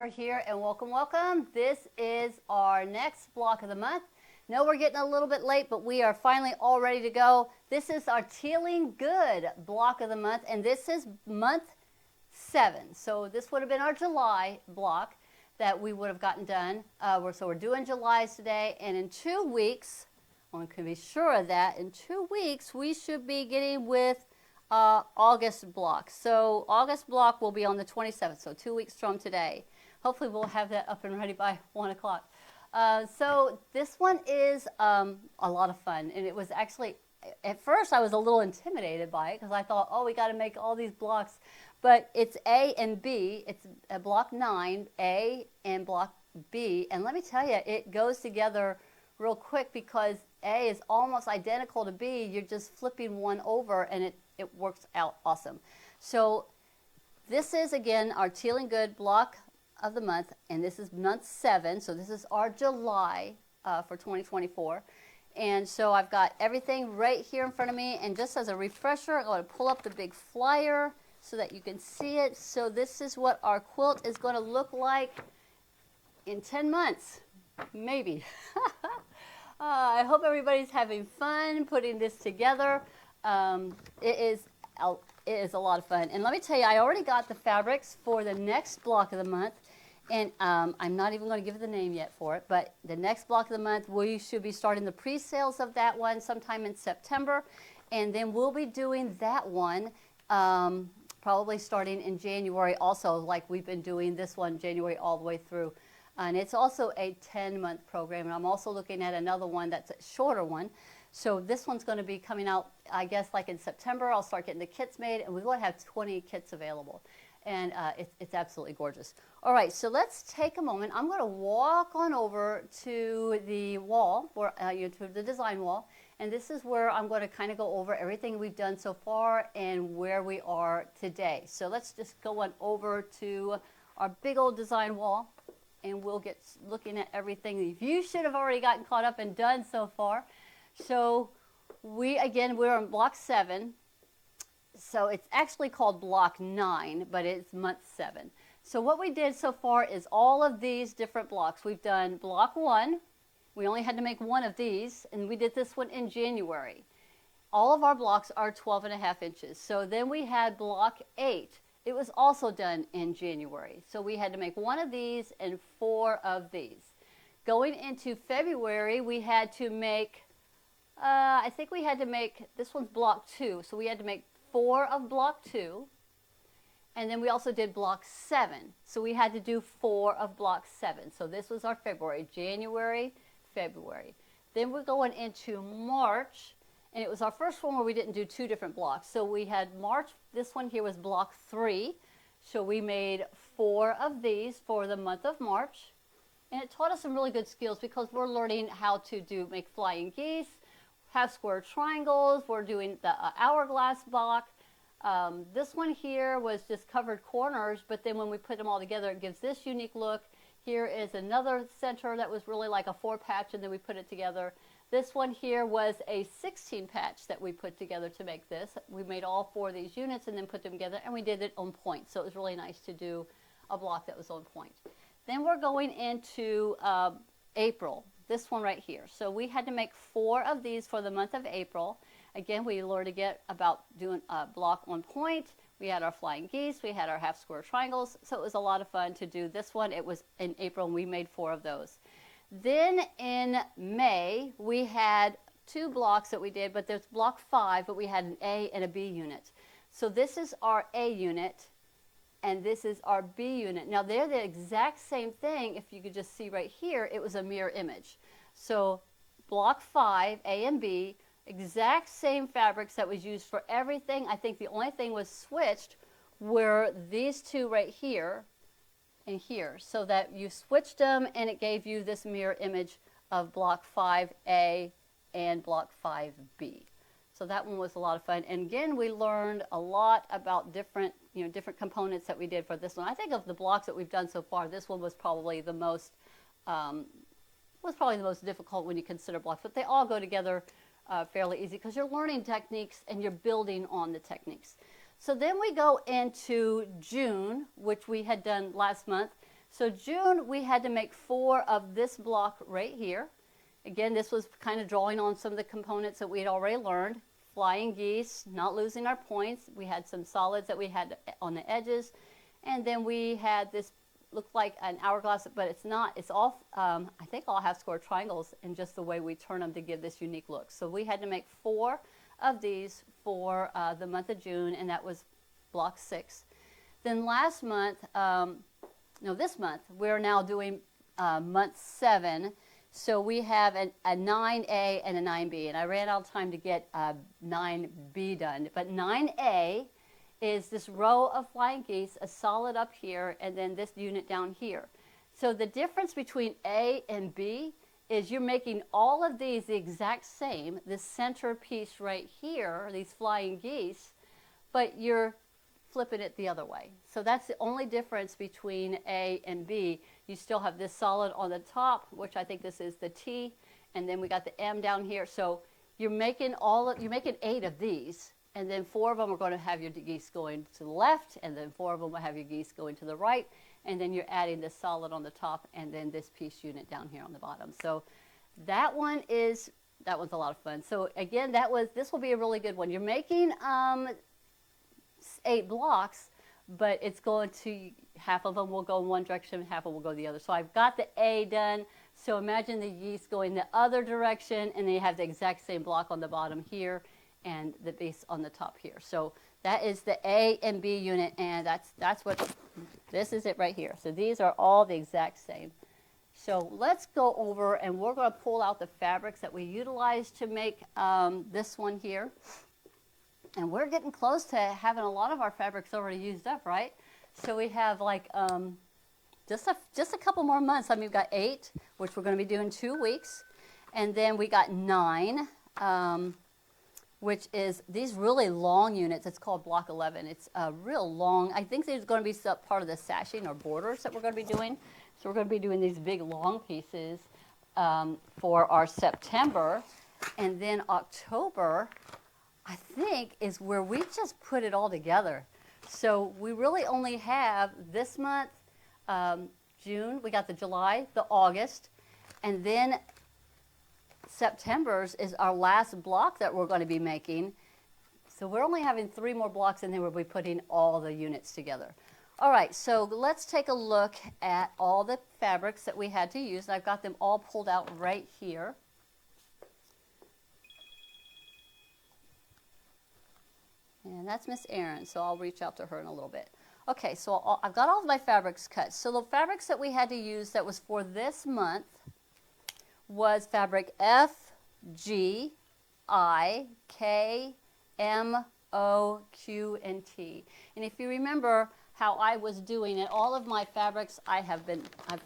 Here and welcome. This is our next block of the month. No, we're getting a little bit late, but we are finally all ready to go. This is our Tealing Good block of the month, and this is month 7. So this would have been our July block that we would have gotten done. So we're doing July's today, and in 2 weeks, one can be sure of that, in 2 weeks we should be getting with August block. So August block will be on the 27th, so 2 weeks from today. Hopefully we'll have that up and ready by 1 o'clock. So this one is a lot of fun, and it was actually, at first I was a little intimidated by it because I thought, oh, we got to make all these blocks, but it's A and B. It's a block 9, A and block B, and let me tell you, it goes together real quick because A is almost identical to B. You're just flipping one over, and it works out awesome. So this is, again, our Tealing Good block of the month, and this is month 7, so this is our July for 2024. And so I've got everything right here in front of me, and just as a refresher, I'm going to pull up the big flyer so that you can see it. So this is what our quilt is going to look like in 10 months, maybe. I hope everybody's having fun putting this together. It is a lot of fun. And let me tell you, I already got the fabrics for the next block of the month. And I'm not even going to give it the name yet for it. But the next block of the month, we should be starting the pre-sales of that one sometime in September. And then we'll be doing that one probably starting in January also, like we've been doing this one January all the way through. And it's also a 10-month program. And I'm also looking at another one that's a shorter one. So this one's going to be coming out, I guess, like in September. I'll start getting the kits made, and we will have 20 kits available. And it's absolutely gorgeous. All right, so let's take a moment. I'm going to walk on over to the wall, to the design wall. And this is where I'm going to kind of go over everything we've done so far and where we are today. So let's just go on over to our big old design wall, and we'll get looking at everything you should have already gotten caught up and done so far. So we're on block 7. So it's actually called block 9, but it's month 7. So what we did so far is all of these different blocks. We've done block 1. We only had to make one of these, and we did this one in January. All of our blocks are 12.5 inches. So then we had block 8. It was also done in January. So we had to make one of these and 4 of these. Going into February, we had to make I think we had to make, this one's block 2, so we had to make 4 of block 2, and then we also did block 7, so we had to do 4 of block 7. So this was our February, January, February. Then we're going into March, and it was our first one where we didn't do 2 different blocks. So we had March, this one here was block 3, so we made 4 of these for the month of March, and it taught us some really good skills because we're learning how to make flying geese, half square triangles. We're doing the hourglass block. This one here was just covered corners, but then when we put them all together, it gives this unique look. Here is another center that was really like a 4 patch, and then we put it together. This one here was a 16 patch that we put together to make this. We made all 4 of these units and then put them together, and we did it on point. So it was really nice to do a block that was on point. Then we're going into April. This one right here. So we had to make 4 of these for the month of April. Again, we learned to get about doing a block on point. We had our flying geese. We had our half square triangles. So it was a lot of fun to do this one. It was in April, and we made 4 of those. Then in May, we had 2 blocks that we did, but there's block 5, but we had an A and a B unit. So this is our A unit, and this is our B unit. Now they're the exact same thing. If you could just see right here, it was a mirror image. So block 5, A and B, exact same fabrics that was used for everything. I think the only thing was switched were these 2 right here and here, so that you switched them and it gave you this mirror image of block 5A and block 5B. So that one was a lot of fun. And again, we learned a lot about different components that we did for this one. I think of the blocks that we've done so far, this one was probably the most difficult when you consider blocks. But they all go together fairly easy because you're learning techniques and you're building on the techniques. So then we go into June, which we had done last month. So June, we had to make 4 of this block right here. Again, this was kind of drawing on some of the components that we had already learned. Flying geese, not losing our points. We had some solids that we had on the edges. And then we had this, looked like an hourglass, but it's not. It's all, I think all half-square triangles, and just the way we turn them to give this unique look. So we had to make 4 of these for the month of June, and that was block 6. Then last month, this month, we're now doing month 7. So we have a 9A and a 9B, and I ran out of time to get 9B done. But 9A is this row of flying geese, a solid up here, and then this unit down here. So the difference between A and B is you're making all of these the exact same, this center piece right here, these flying geese, but you're flipping it the other way. So that's the only difference between A and B. You still have this solid on the top, which I think this is the T, and then we got the M down here. So you're making 8 of these, and then 4 of them are going to have your geese going to the left, and then 4 of them will have your geese going to the right, and then you're adding this solid on the top, and then this piece unit down here on the bottom. So that one's a lot of fun. So again, this will be a really good one. You're making 8 blocks, but it's going to, half of them will go in one direction, half of them will go the other. So I've got the A done. So imagine the geese going the other direction, and then you have the exact same block on the bottom here and the base on the top here. So that is the A and B unit, and that's what, this is it right here. So these are all the exact same. So let's go over, and we're going to pull out the fabrics that we utilized to make this one here. And we're getting close to having a lot of our fabrics already used up, right? So we have like just a couple more months. I mean, we've got 8, which we're going to be doing 2 weeks. And then we got 9, which is these really long units. It's called block 11. It's a real long. I think there's going to be some part of the sashing or borders that we're going to be doing. So we're going to be doing these big long pieces for our September. And then October, I think, is where we just put it all together. So we really only have this month, June, we got the July, the August, and then September's is our last block that we're going to be making. So we're only having 3 more blocks, and then we'll be putting all the units together. All right, so let's take a look at all the fabrics that we had to use. I've got them all pulled out right here. And that's Miss Erin, so I'll reach out to her in a little bit. Okay, so I've got all of my fabrics cut. So the fabrics that we had to use that was for this month was fabric F, G, I, K, M, O, Q, and T. And if you remember how I was doing it, all of my fabrics, I've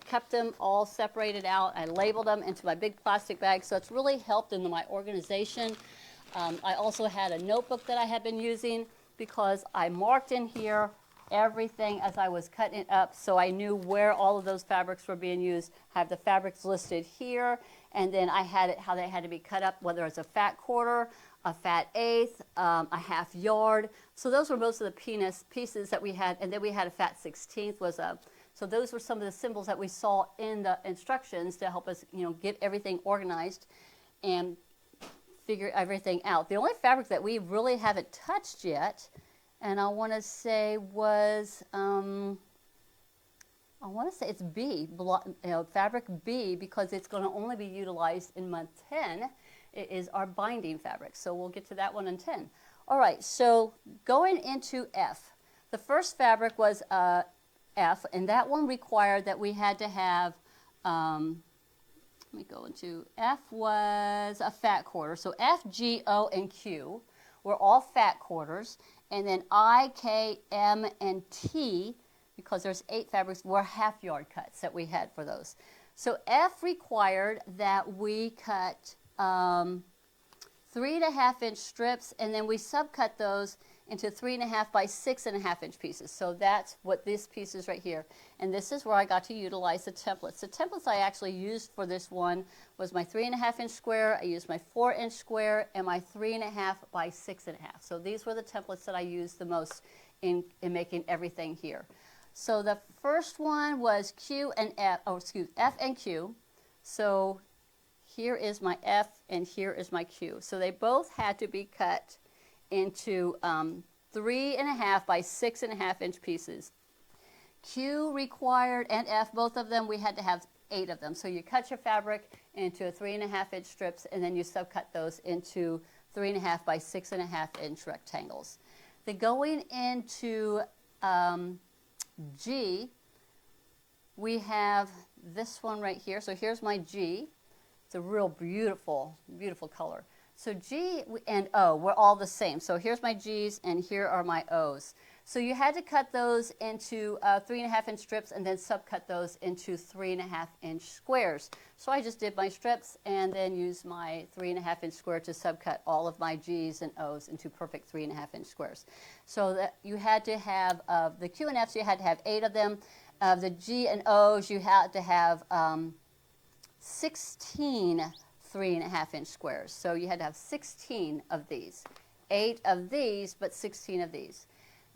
kept them all separated out. I labeled them into my big plastic bag, so it's really helped in my organization. I also had a notebook that I had been using because I marked in here everything as I was cutting it up, so I knew where all of those fabrics were being used. I have the fabrics listed here, and then I had it how they had to be cut up, whether it's a fat quarter, a fat eighth, a half yard. So those were most of the pieces that we had, and then we had a fat 16th so those were some of the symbols that we saw in the instructions to help us, get everything organized and figure everything out. The only fabric that we really haven't touched yet, and I want to say was, it's B, fabric B, because it's going to only be utilized in month 10. It is our binding fabric, so we'll get to that one in 10. All right, so going into F, the first fabric was F, and that one required that we had to have, let me go into, F was a fat quarter. So F, G, O, and Q were all fat quarters. And then I, K, M, and T, because there's 8 fabrics, were half yard cuts that we had for those. So F required that we cut 3.5 inch strips, and then we subcut those into 3.5 by 6.5 inch pieces. So that's what this piece is right here. And this is where I got to utilize the templates. The templates I actually used for this one was my 3.5 inch square, I used my 4 inch square, and my 3.5 by 6.5. So these were the templates that I used the most in making everything here. So the first one was Q and F, F and Q. So here is my F and here is my Q. So they both had to be cut into 3.5 by 6.5 inch pieces. Q required, and F, both of them, we had to have 8 of them. So you cut your fabric into 3.5 inch strips, and then you subcut those into 3.5 by 6.5 inch rectangles. Then going into G, we have this one right here. So here's my G. It's a real beautiful, beautiful color. So G and O, we're all the same. So here's my G's and here are my O's. So you had to cut those into 3.5 inch strips and then subcut those into 3.5 inch squares. So I just did my strips and then used my 3.5 inch square to subcut all of my G's and O's into perfect 3.5 inch squares. So that you had to have the Q and F's, you had to have 8 of them. The G and O's, you had to have 16 3.5 inch squares. So you had to have 16 of these. 8 of these, but 16 of these.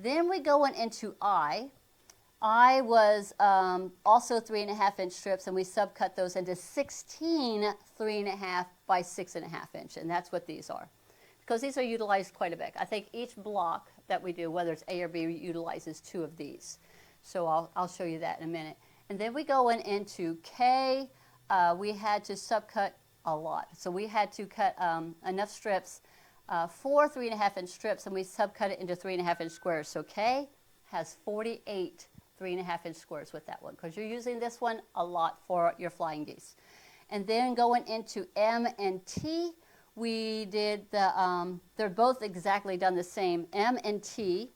Then we go into I. I was also 3.5 inch strips, and we subcut those into 16 3.5 by 6.5 inch, and that's what these are. Because these are utilized quite a bit. I think each block that we do, whether it's A or B, utilizes 2 of these. So I'll show you that in a minute. And then we go into K. We had to subcut a lot. So we had to cut enough strips for 3.5 inch strips, and we subcut it into 3.5 inch squares. So K has 48 3.5 inch squares with that one, because you're using this one a lot for your flying geese. And then going into M and T, we did they're both exactly done the same. M and T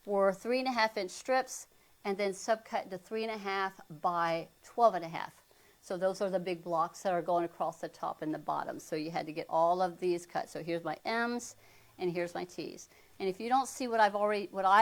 were 3.5 inch strips, and then subcut into 3.5 by 12.5. So those are the big blocks that are going across the top and the bottom. So you had to get all of these cut. So here's my M's and here's my T's. And if you don't see what I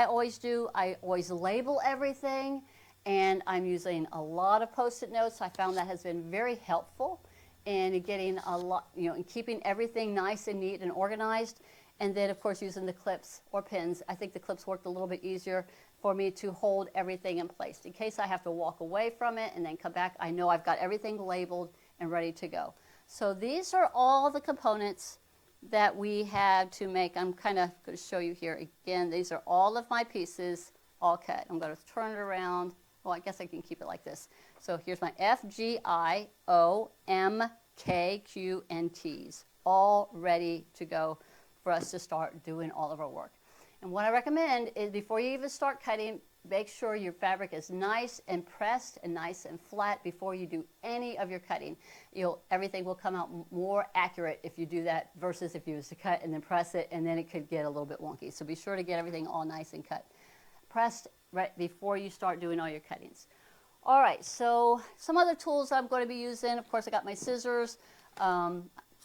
always do, I always label everything, and I'm using a lot of Post-it notes. I found that has been very helpful in getting a lot, in keeping everything nice and neat and organized. And then of course using the clips or pins. I think the clips worked a little bit easier for me to hold everything in place. In case I have to walk away from it and then come back, I know I've got everything labeled and ready to go. So these are all the components that we had to make. I'm kind of going to show you here again. These are all of my pieces all cut. I'm going to turn it around. Well, I guess I can keep it like this. So here's my F, G, I, O, M, K, Q, and T's, all ready to go for us to start doing all of our work. And what I recommend is before you even start cutting, make sure your fabric is nice and pressed and nice and flat before you do any of your cutting. Everything will come out more accurate if you do that versus if you was to cut and then press it, and then it could get a little bit wonky. So be sure to get everything all nice and pressed right before you start doing all your cuttings. All right, so some other tools I'm going to be using. Of course, I got my scissors,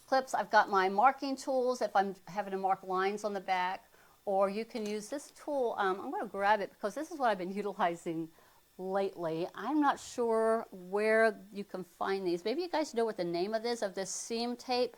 clips. I've got my marking tools if I'm having to mark lines on the back. Or you can use this tool. I'm going to grab it because this is what I've been utilizing lately. I'm not sure where you can find these. Maybe you guys know what the name of this seam tape.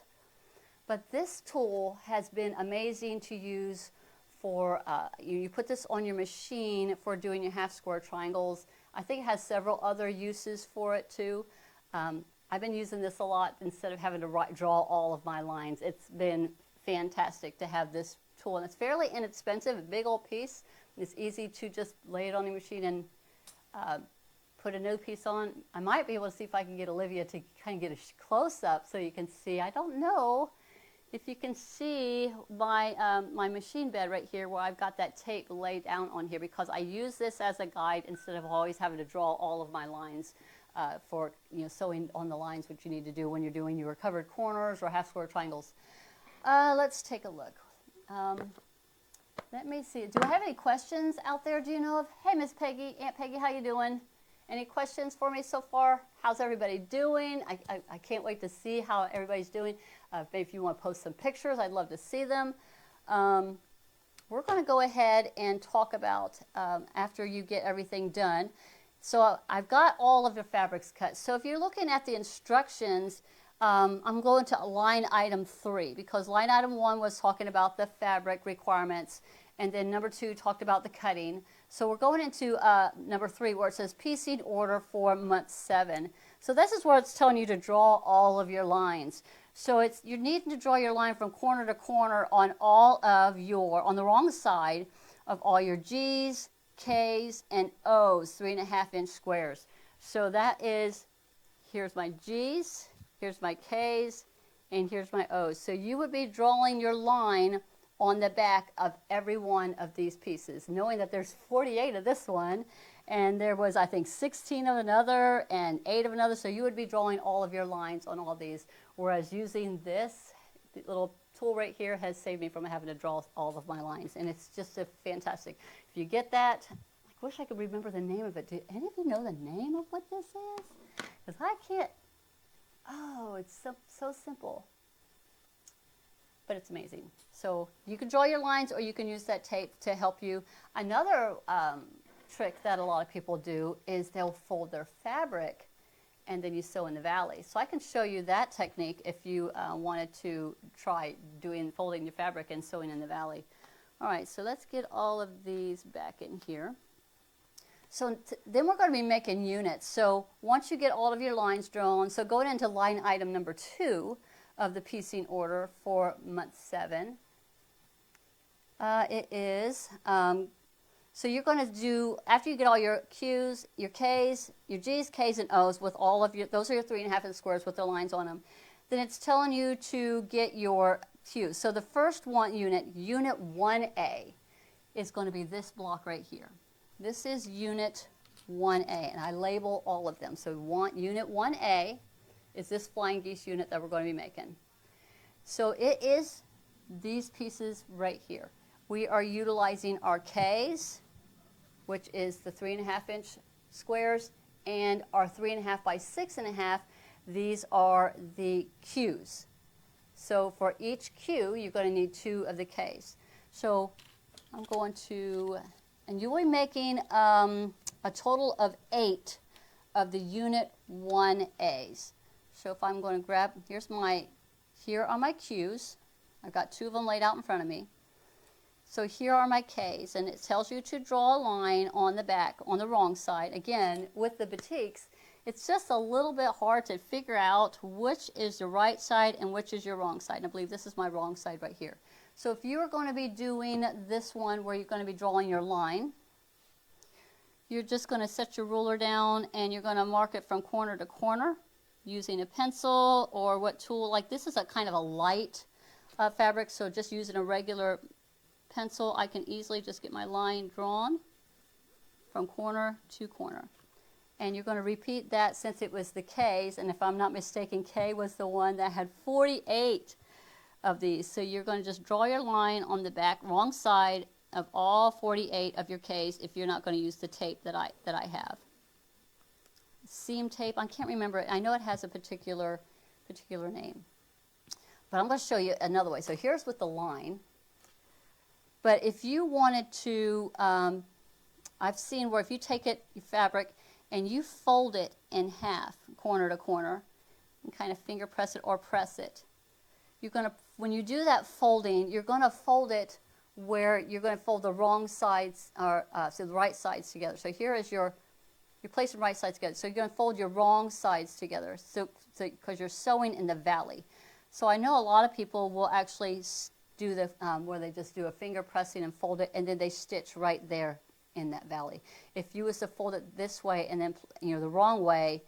But this tool has been amazing to use for, you put this on your machine for doing your half square triangles. I think it has several other uses for it too. I've been using this a lot instead of having to draw all of my lines. It's been fantastic to have this tool, and it's fairly inexpensive, a big old piece. It's easy to just lay it on the machine and put a new piece on. I might be able to see if I can get Olivia to kind of get a close-up so you can see. I don't know if you can see my, my machine bed right here where I've got that tape laid down on here, because I use this as a guide instead of always having to draw all of my lines for sewing on the lines, which you need to do when you're doing your covered corners or half square triangles. Let's take a look. Let me see. Do I have any questions out there? Do you know of? Hey, Miss Peggy, Aunt Peggy, how you doing? Any questions for me so far? How's everybody doing? I can't wait to see how everybody's doing. If you want to post some pictures, I'd love to see them. We're going to go ahead and talk about after you get everything done. So I've got all of the fabrics cut. So if you're looking at the instructions, I'm going to line item 3, because line item 1 was talking about the fabric requirements, and then number 2 talked about the cutting. So we're going into number 3 where it says piecing order for month 7. So this is where it's telling you to draw all of your lines. So you're needing to draw your line from corner to corner on on the wrong side of all your G's, K's, and O's, 3.5-inch squares. So that is, here's my G's, here's my K's, and here's my O's. So you would be drawing your line on the back of every one of these pieces, knowing that there's 48 of this one, and there was, I think, 16 of another and 8 of another, so you would be drawing all of your lines on all these, whereas using this little tool right here has saved me from having to draw all of my lines, and it's just a fantastic. If you get that, I wish I could remember the name of it. Do any of you know the name of what this is? Because I can't. Oh, it's so simple. But it's amazing. So you can draw your lines or you can use that tape to help you. Another trick that a lot of people do is they'll fold their fabric and then you sew in the valley. So I can show you that technique if you wanted to try folding your fabric and sewing in the valley. All right, so let's get all of these back in here. So then we're going to be making units. So once you get all of your lines drawn, so going into line item number 2 of the piecing order for month 7, it is, so you're going to do, after you get all your Q's, your K's, your G's, K's, and O's with all of your, those are your 3.5-inch squares with the lines on them, then it's telling you to get your Q's. So the first one unit, unit 1A, is going to be this block right here. This is unit 1A, and I label all of them. So unit 1A is this flying geese unit that we're going to be making. So it is these pieces right here. We are utilizing our K's, which is the 3.5-inch squares, and our 3.5 by 6.5, these are the Q's. So for each Q, you're going to need 2 of the K's. So I'm going to, and you'll be making a total of 8 of the unit 1A's. So if I'm going to grab, here are my Q's. I've got 2 of them laid out in front of me. So here are my K's, and it tells you to draw a line on the back, on the wrong side. Again, with the batiks, it's just a little bit hard to figure out which is the right side and which is your wrong side. And I believe this is my wrong side right here. So if you're going to be doing this one where you're going to be drawing your line, you're just going to set your ruler down and you're going to mark it from corner to corner using a pencil or what tool. Like this is a kind of a light fabric, so just using a regular pencil, I can easily just get my line drawn from corner to corner. And you're going to repeat that since it was the K's, and if I'm not mistaken, K was the one that had 48 of these. So you're going to just draw your line on the back wrong side of all 48 of your K's if you're not going to use the tape that I have. Seam tape, I can't remember it. I know it has a particular name. But I'm going to show you another way. So here's with the line. But if you wanted to, I've seen where if you take your fabric and you fold it in half, corner to corner, and kind of finger press it or press it, you're going to, when you do that folding, you're going to fold it where you're going to fold the wrong sides, or so the right sides together. So here is you're placing right sides together. So you're going to fold your wrong sides together, so because you're sewing in the valley. So I know a lot of people will actually do the where they just do a finger pressing and fold it, and then they stitch right there in that valley. If you was to fold it this way and then the wrong way,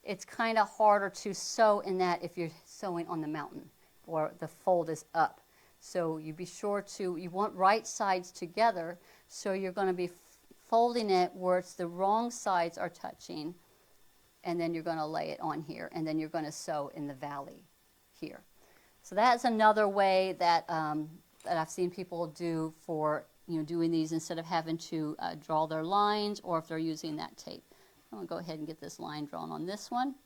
it's kind of harder to sew in that if you're sewing on the mountain or the fold is up. So you be sure you want right sides together, so you're going to be folding it where it's the wrong sides are touching, and then you're going to lay it on here, and then you're going to sew in the valley here. So that's another way that that I've seen people do for doing these instead of having to draw their lines, or if they're using that tape. I'm going to go ahead and get this line drawn on this one.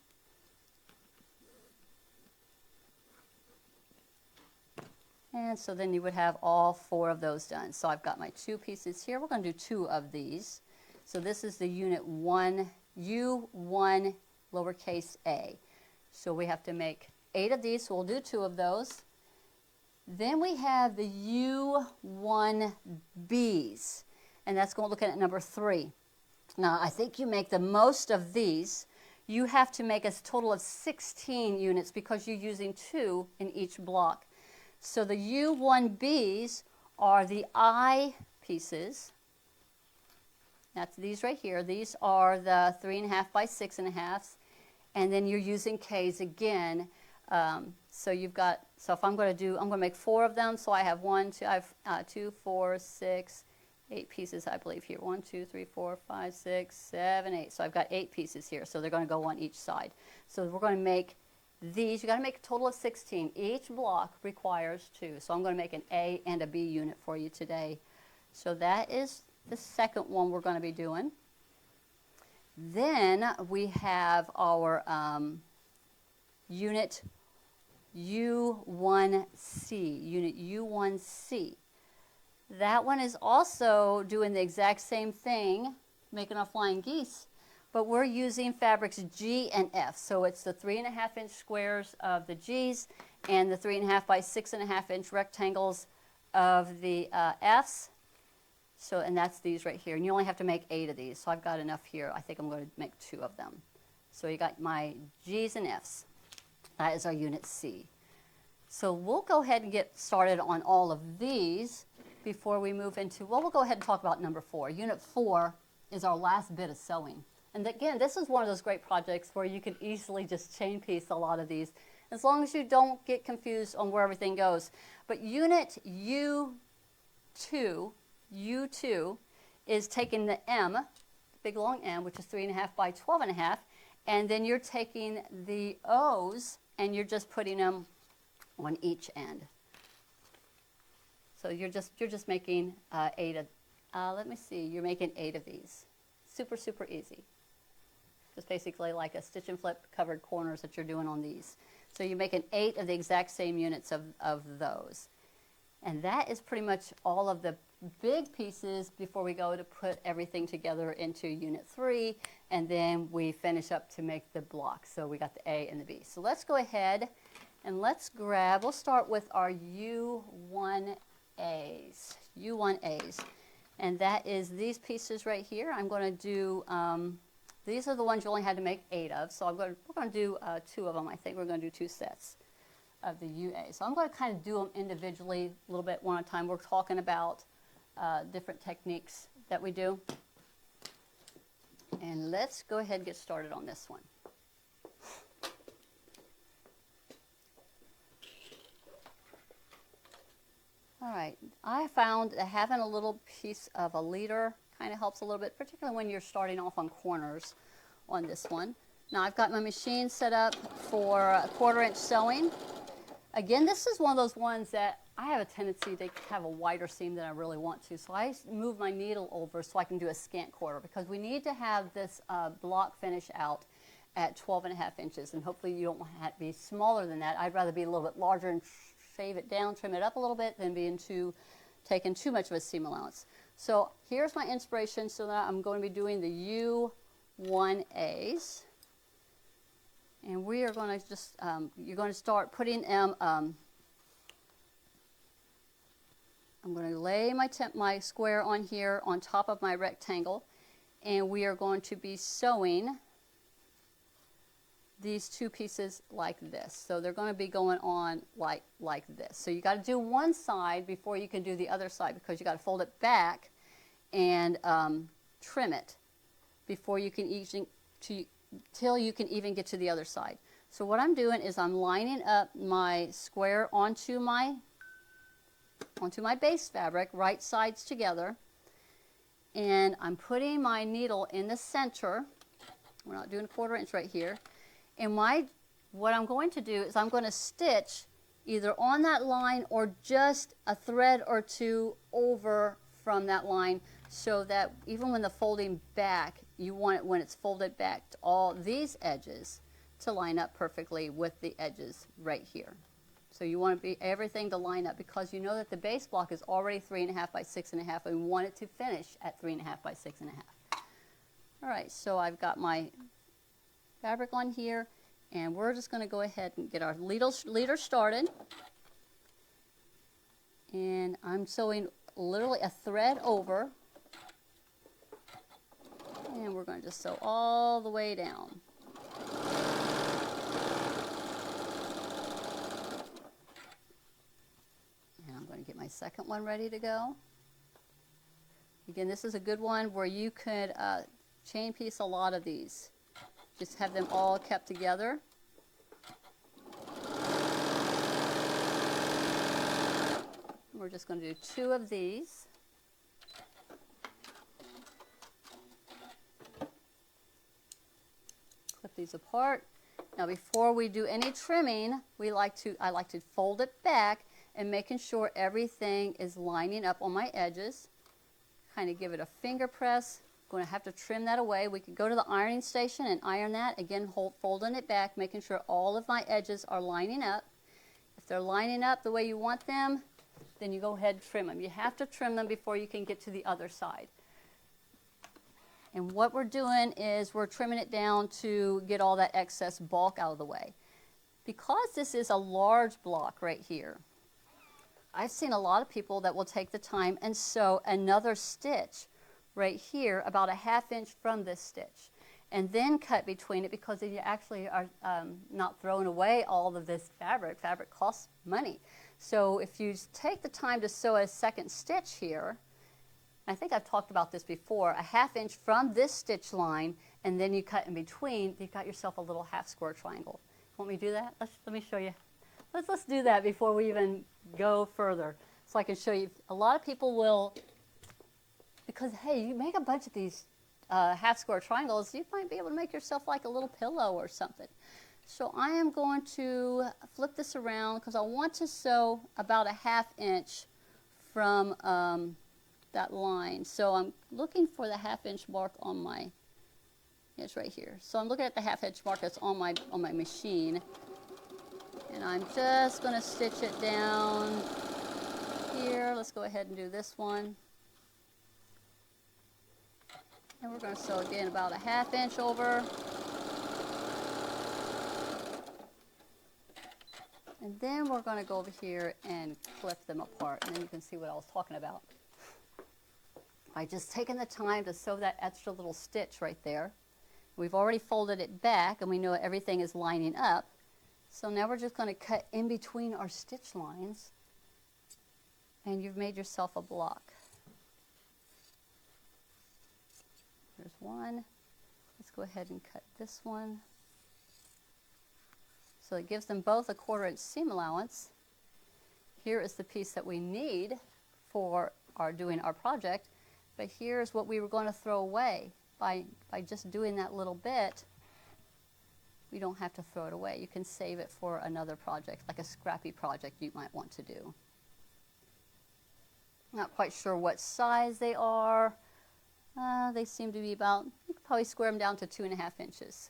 And so then you would have all 4 of those done. So I've got my 2 pieces here. We're going to do 2 of these. So this is the unit 1, U1 lowercase a. So we have to make 8 of these, so we'll do 2 of those. Then we have the U1Bs. and that's going to look at number 3. Now, I think you make the most of these. You have to make a total of 16 units because you're using 2 in each block. So the U1Bs are the I pieces. That's these right here. These are the 3.5 by 6.5, and then you're using Ks again. So you've got. So if I'm going to make 4 of them. So I have 2, 4, 6, 8 pieces, I believe here. 1, 2, 3, 4, 5, 6, 7, 8. So I've got 8 pieces here. So they're going to go on each side. So we're going to make these. You got to make a total of 16. Each block requires 2. So I'm going to make an A and a B unit for you today. So that is the second one we're going to be doing. Then we have our unit U1C. Unit U1C. That one is also doing the exact same thing, making our flying geese, but we're using fabrics G and F. So it's the 3.5 inch squares of the G's and the 3.5 by 6.5 inch rectangles of the F's. So, and that's these right here. And you only have to make 8 of these. So I've got enough here. I think I'm going to make 2 of them. So you got my G's and F's. That is our unit C. So we'll go ahead and get started on all of these before we move into, well, we'll go ahead and talk about number 4. Unit 4 is our last bit of sewing. And again, this is one of those great projects where you can easily just chain piece a lot of these, as long as you don't get confused on where everything goes. But unit U2 is taking the M, big long M, which is 3.5 by 12.5, and then you're taking the O's and you're just putting them on each end. So you're just making 8 of, let me see, you're making 8 of these. Super, super easy. Just basically like a stitch and flip covered corners that you're doing on these. So you're making 8 of the exact same units of those. And that is pretty much all of the big pieces before we go to put everything together into unit 3, and then we finish up to make the block. So we got the A and the B. So let's go ahead and let's grab, we'll start with our U1As. U1As. And that is these pieces right here. I'm going to do, these are the ones you only had to make 8 of. So we're going to do 2 of them. I think we're going to do 2 sets of the UA. So I'm going to kind of do them individually a little bit one at a time. We're talking about different techniques that we do. And let's go ahead and get started on this one. All right, I found that having a little piece of a leader kind of helps a little bit, particularly when you're starting off on corners on this one. Now I've got my machine set up for 1/4 inch sewing. Again, this is one of those ones that I have a tendency to have a wider seam than I really want to. So I move my needle over so I can do a scant quarter, because we need to have this block finish out at 12.5 inches. And hopefully you don't want it to be smaller than that. I'd rather be a little bit larger and shave it down, trim it up a little bit, than taking too much of a seam allowance. So here's my inspiration. So that I'm going to be doing the U1As. And we are going to just, you're going to start putting them, I'm going to lay my square on here on top of my rectangle, and we are going to be sewing these 2 pieces like this. So they're going to be going on like this. So you got to do one side before you can do the other side, because you got to fold it back and trim it before you can till you can even get to the other side. So what I'm doing is I'm lining up my square onto my base fabric, right sides together, and I'm putting my needle in the center. We're not doing 1/4 inch right here. And what I'm going to do is I'm going to stitch either on that line or just a thread or 2 over from that line, so that even when the folding back, you want it when it's folded back to all these edges to line up perfectly with the edges right here. So you want everything to line up, because you know that the base block is already 3.5 by 6.5, and we want it to finish at 3.5 by 6.5. All right, so I've got my fabric on here, and we're just going to go ahead and get our leader started. And I'm sewing literally a thread over we're going to just sew all the way down. And I'm going to get my second one ready to go. Again, this is a good one where you could chain piece a lot of these. Just have them all kept together. We're just going to do 2 of these. Clip these apart. Now before we do any trimming, I like to fold it back and making sure everything is lining up on my edges. Kind of give it a finger press. Going to have to trim that away. We could go to the ironing station and iron that. Again, folding it back, making sure all of my edges are lining up. If they're lining up the way you want them, then you go ahead and trim them. You have to trim them before you can get to the other side. And what we're doing is we're trimming it down to get all that excess bulk out of the way. Because this is a large block right here, I've seen a lot of people that will take the time and sew another stitch right here about a ½ inch from this stitch and then cut between it, because you actually are not throwing away all of this fabric. Fabric costs money. So if you take the time to sew a second stitch here, I think I've talked about this before, a ½ inch from this stitch line, and then you cut in between, you've got yourself a little half square triangle. Want me to do that? Let me show you. Let's do that before we even go further, so I can show you. A lot of people will, because hey, you make a bunch of these half square triangles, you might be able to make yourself like a little pillow or something. So I am going to flip this around because I want to sew about a ½ inch from that line. So I'm looking for the ½ inch mark on my, it's right here. So I'm looking at the ½ inch mark that's on my machine. And I'm just going to stitch it down here. Let's go ahead and do this one. And we're going to sew again about a ½ inch over. And then we're going to go over here and clip them apart. And then you can see what I was talking about. By just taking the time to sew that extra little stitch right there. We've already folded it back and we know everything is lining up. So now we're just going to cut in between our stitch lines, and you've made yourself a block. There's one. Let's go ahead and cut this one. So it gives them both a ½ inch seam allowance. Here is the piece that we need for doing our project, but here's what we were going to throw away. By just doing that little bit, we don't have to throw it away. You can save it for another project, like a scrappy project you might want to do. Not quite sure what size they are. They seem to be about, you could probably square them down to 2½ inches.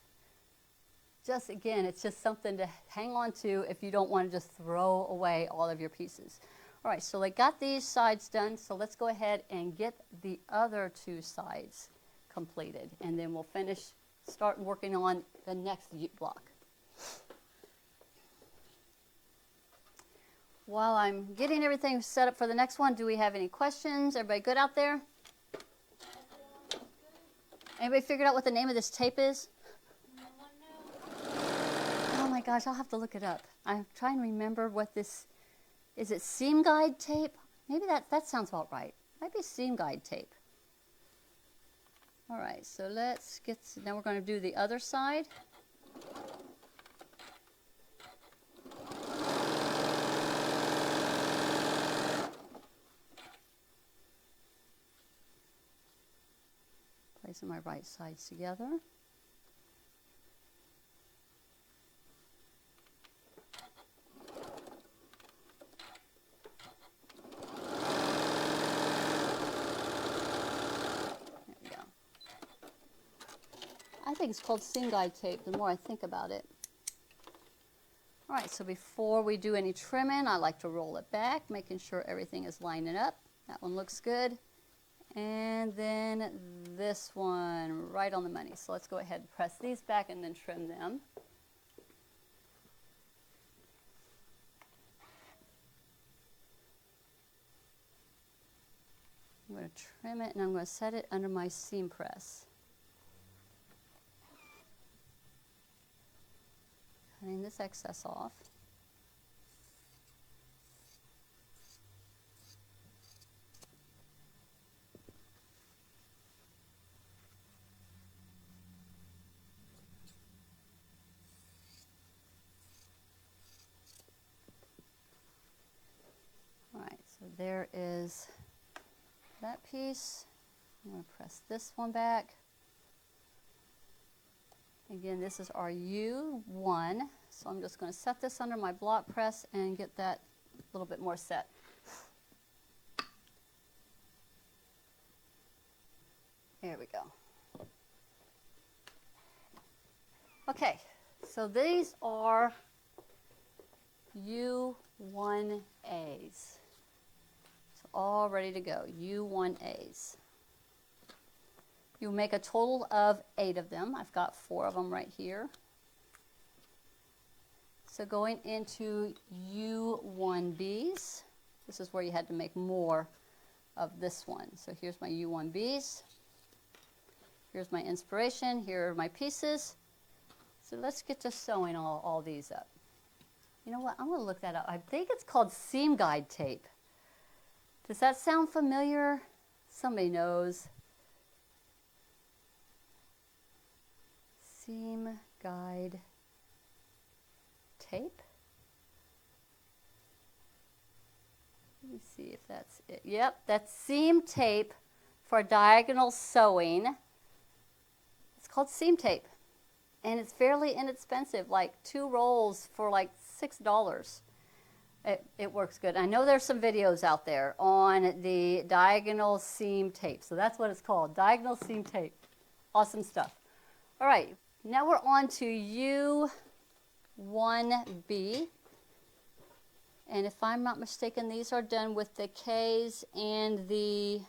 Just again, it's just something to hang on to if you don't want to just throw away all of your pieces. All right, so I got these sides done, so let's go ahead and get the other 2 sides completed, and then we'll start working on the next block. While I'm getting everything set up for the next one, do we have any questions? Everybody good out there? Anybody figured out what the name of this tape is? Oh my gosh, I'll have to look it up. I'm trying to remember what this, is it seam guide tape? Maybe that sounds about right. Might be seam guide tape. All right, so let's get, now we're going to do the other side. Placing my right sides together. I think it's called seam guide tape the more I think about it. All right, so before we do any trimming, I like to roll it back, making sure everything is lining up. That one looks good. And then this one right on the money. So let's go ahead and press these back and then trim them. I'm going to trim it and I'm going to set it under my seam press. trim this excess off. All right, so there is that piece. I'm going to press this one back. Again, this is our U1, so I'm just going to set this under my block press and get that a little bit more set. There we go. Okay, so these are U1As. So all ready to go, U1As. You make a total of 8 of them. I've got 4 of them right here. So going into U1Bs, this is where you had to make more of this one. So here's my U1Bs. Here's my inspiration. Here are my pieces. So let's get to sewing all these up. You know what? I'm going to look that up. I think it's called seam guide tape. Does that sound familiar? Somebody knows. Seam guide tape. Let me see if that's it. Yep, that's seam tape for diagonal sewing. It's called seam tape. And it's fairly inexpensive, like 2 rolls for like $6. It works good. I know there's some videos out there on the diagonal seam tape. So that's what it's called, diagonal seam tape. Awesome stuff. All right, now we're on to U1B. And if I'm not mistaken, these are done with the K's and the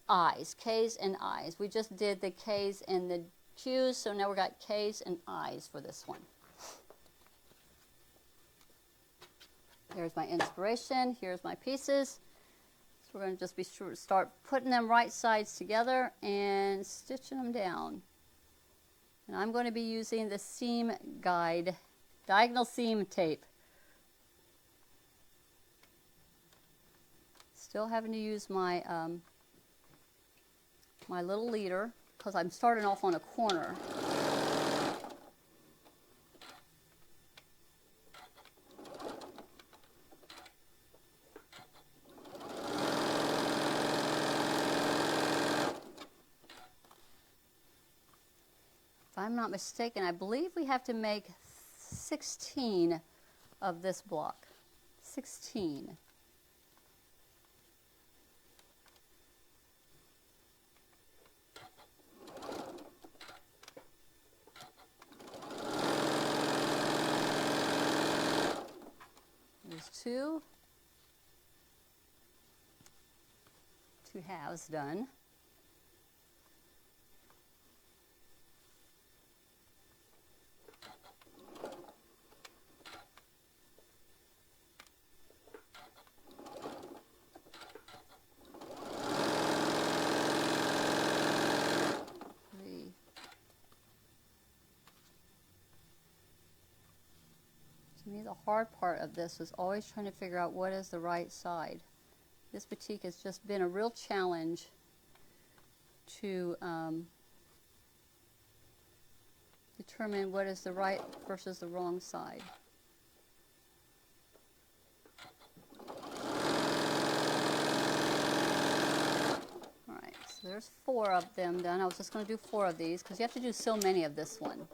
I's. K's and I's. We just did the K's and the Q's, so now we've got K's and I's for this one. Here's my inspiration. Here's my pieces. So we're going to just be sure to start putting them right sides together and stitching them down. And I'm going to be using the seam guide, diagonal seam tape. Still having to use my my little leader because I'm starting off on a corner. If I'm not mistaken, I believe we have to make 16 of this block. 16. There's 2 halves done. To me, the hard part of this was always trying to figure out what is the right side. This batik has just been a real challenge to determine what is the right versus the wrong side. Alright, so there's 4 of them done. I was just going to do 4 of these because you have to do so many of this one.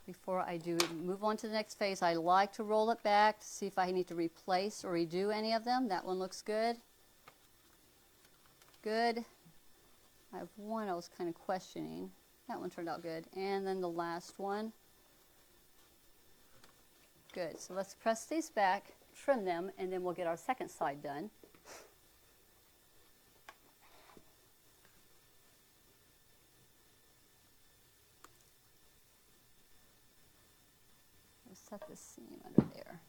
Before I do move on to the next phase, I like to roll it back to see if I need to replace or redo any of them. That one looks good. Good. I have one I was kind of questioning. That one turned out good. And then the last one. Good. So let's press these back, trim them, and then we'll get our second side done. Set the seam under there.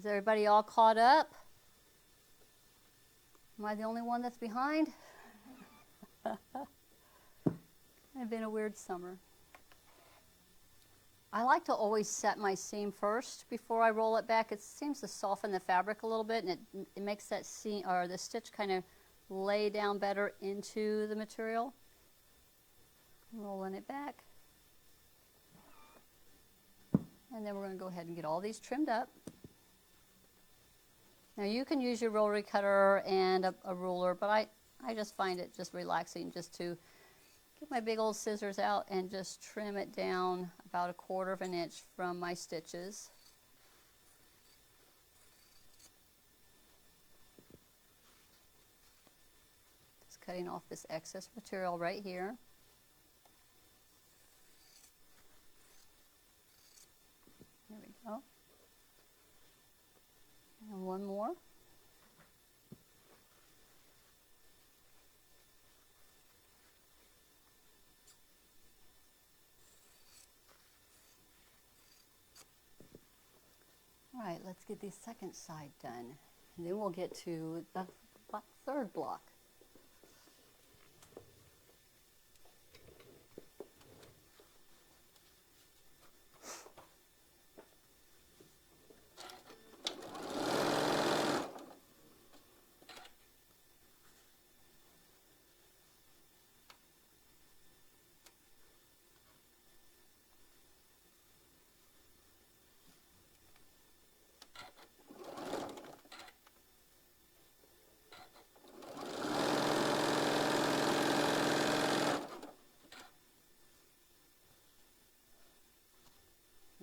Is everybody all caught up? Am I the only one that's behind? It's been a weird summer. I like to always set my seam first before I roll it back. It seems to soften the fabric a little bit, and it makes that seam or the stitch kind of lay down better into the material. Rolling it back. And then we're going to go ahead and get all these trimmed up. Now you can use your rotary cutter and a ruler, but I just find it just relaxing just to get my big old scissors out and just trim it down about 1/4 of an inch from my stitches. Just cutting off this excess material right here. There we go. And one more. All right, let's get the second side done. And then we'll get to the third block.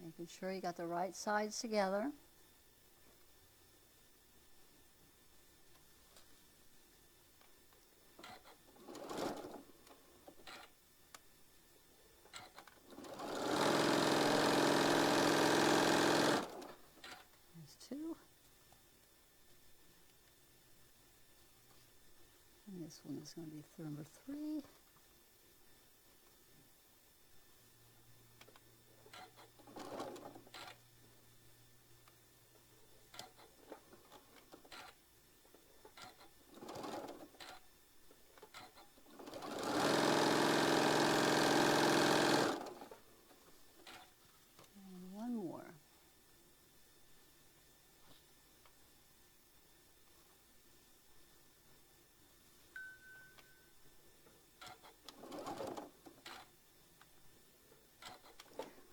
Making sure you got the right sides together. There's two. And this one is going to be number 3.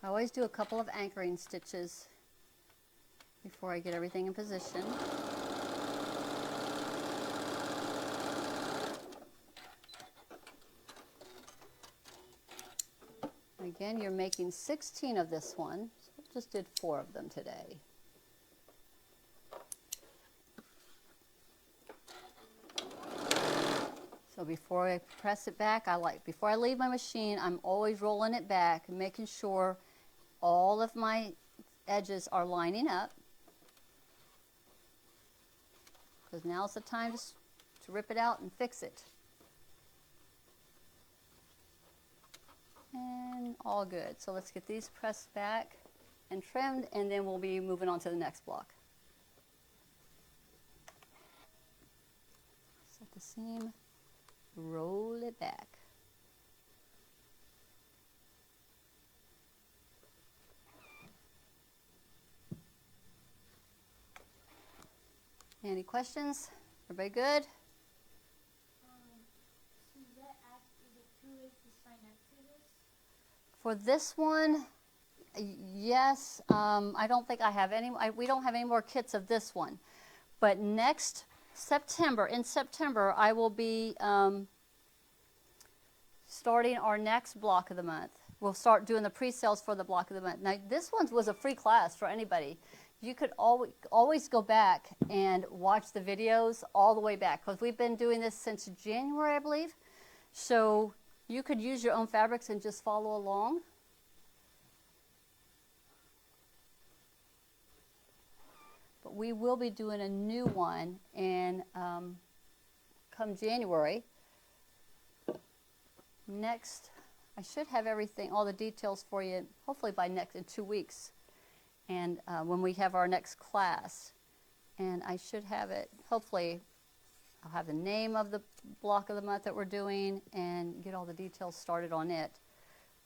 I always do a couple of anchoring stitches before I get everything in position. Again, you're making 16 of this one, so I just did 4 of them today. So before I press it back, before I leave my machine, I'm always rolling it back and making sure all of my edges are lining up. Because now's the time to rip it out and fix it. And all good. So let's get these pressed back and trimmed, and then we'll be moving on to the next block. Set the seam, roll it back. Any questions? Everybody good? So is it too late to sign up for this? For this one, yes. I don't think I have any. We don't have any more kits of this one. But next September, in September, I will be starting our next block of the month. We'll start doing the pre-sales for the block of the month. Now, this one was a free class for anybody. You could always go back and watch the videos all the way back, because we've been doing this since January, I believe. So you could use your own fabrics and just follow along. But we will be doing a new one, and come January. Next, I should have everything, all the details for you, hopefully in 2 weeks. And when we have our next class. And I should have it, hopefully, I'll have the name of the block of the month that we're doing and get all the details started on it.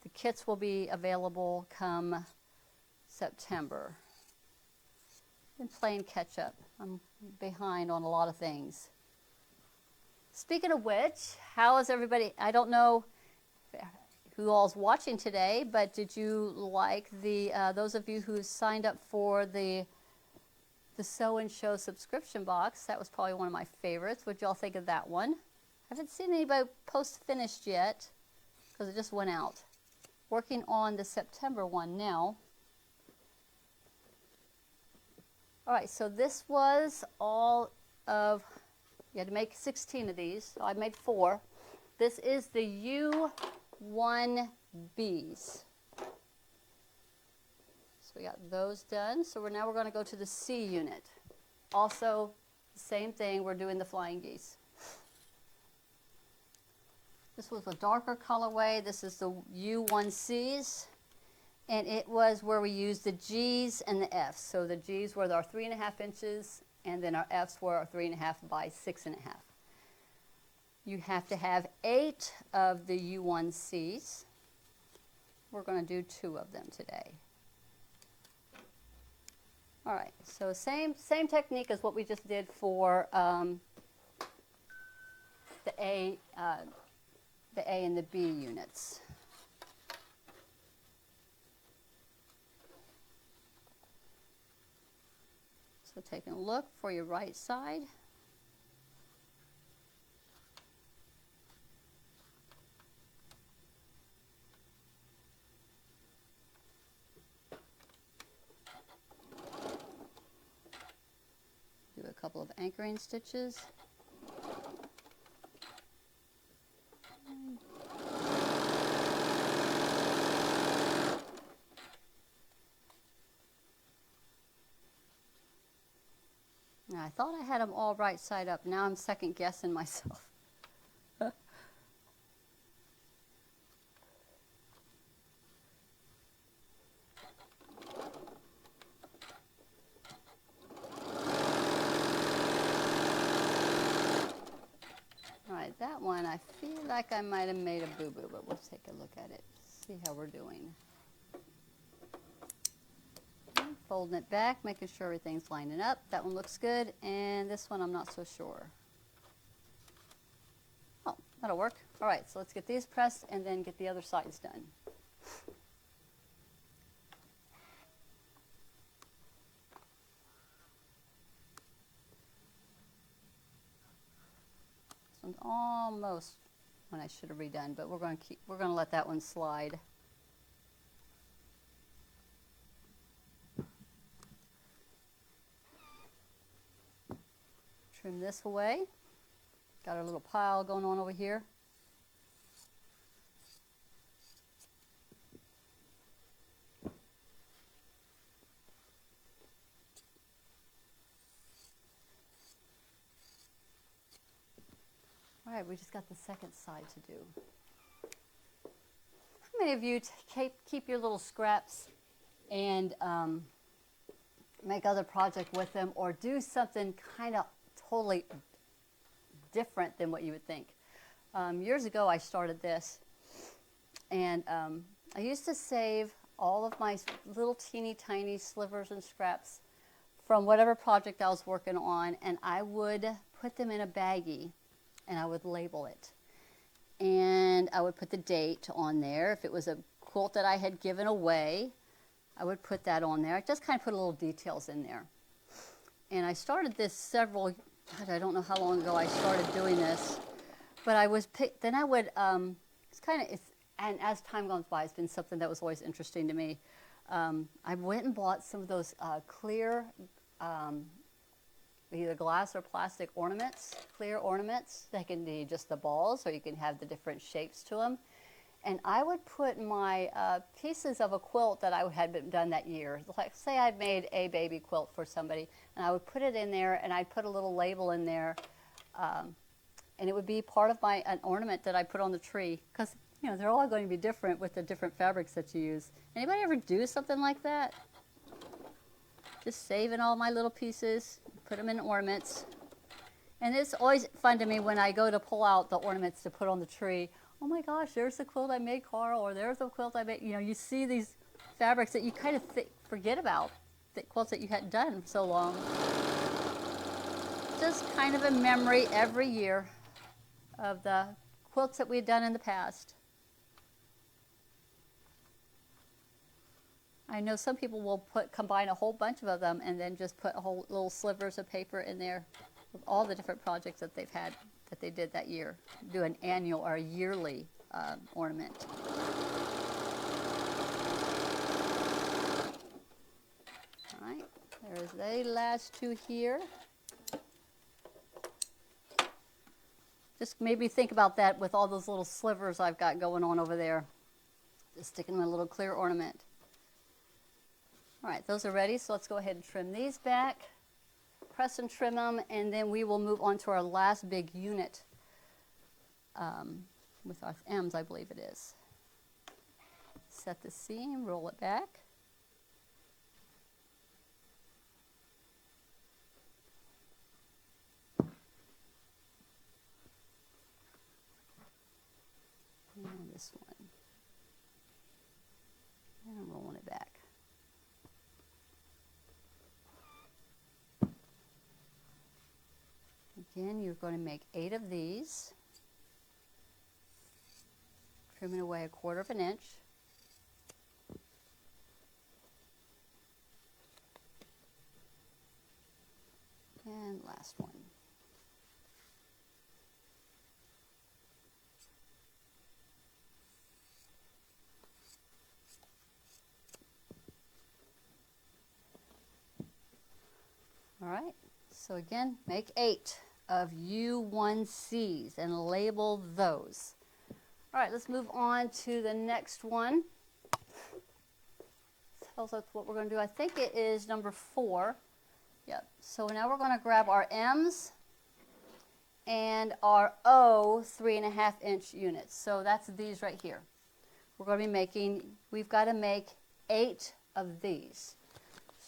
The kits will be available come September. Been playing catch up. I'm behind on a lot of things. Speaking of which, how is everybody? I don't know who all's watching today, but did you like those of you who signed up for the Sew and Show subscription box? That was probably one of my favorites. What'd y'all think of that one? I haven't seen anybody post finished yet because it just went out. Working on the September one now. All right, so this was all of, you had to make 16 of these, so I made 4. This is the U1Bs. So we got those done. So now we're going to go to the C unit. Also, same thing, we're doing the flying geese. This was a darker colorway. This is the U1Cs. And it was where we used the G's and the F's. So the G's were our 3.5 inches, and then our F's were our 3.5 by 6.5. You have to have 8 of the U1Cs. We're going to do 2 of them today. All right, so same technique as what we just did for the A and the B units. So taking a look for your right side. Do a couple of anchoring stitches. I thought I had them all right side up. Now I'm second guessing myself. All right, that one I feel like I might have made a boo-boo, but we'll take a look at it, see how we're doing. Folding it back, making sure everything's lining up. That one looks good, and this one I'm not so sure. Oh, that'll work. All right, so let's get these pressed and then get the other sides done. This one's almost one I should have redone, but we're going to let that one slide. Trim this away. Got our little pile going on over here. All right, we just got the second side to do. How many of you keep your little scraps and make other projects with them, or do something kind of totally different than what you would think? Years ago I started this, and I used to save all of my little teeny tiny slivers and scraps from whatever project I was working on, and I would put them in a baggie and I would label it, and I would put the date on there. If it was a quilt that I had given away, I would put that on there. I just kind of put little details in there. And I started this I don't know how long ago I started doing this, but then I would, and as time goes by, it's been something that was always interesting to me. I went and bought some of those clear, either glass or plastic ornaments, clear ornaments. They can be just the balls, or you can have the different shapes to them. And I would put my pieces of a quilt that I had done that year, like say I'd made a baby quilt for somebody, and I would put it in there, and I'd put a little label in there, and it would be part of an ornament that I put on the tree, because they're all going to be different with the different fabrics that you use. Anybody ever do something like that? Just saving all my little pieces, put them in ornaments. And it's always fun to me when I go to pull out the ornaments to put on the tree. Oh my gosh, there's the quilt I made, Carl, or there's the quilt I made. You know, you see these fabrics that you kind of forget about, the quilts that you hadn't done for so long. Just kind of a memory every year of the quilts that we had done in the past. I know some people will combine a whole bunch of them and then just put a whole little slivers of paper in there with all the different projects that they've had, that they did that year. Do an annual or a yearly ornament. All right, there's the last two here. Just maybe think about that with all those little slivers I've got going on over there. Just sticking in a little clear ornament. All right, those are ready, so let's go ahead and trim these back. Press and trim them, and then we will move on to our last big unit with our M's, I believe it is. Set the seam, roll it back. And this one. And I'm rolling it back. Again, you're going to make 8 of these. Trimming away 1/4 inch. And last one. All right, so again, make 8 of U1Cs and label those. All right, let's move on to the next one. Tells us what we're going to do. I think it is number 4. Yep, so now we're going to grab our M's and our O 3.5 inch units. So that's these right here. We're going to be making, we've got to make 8 of these.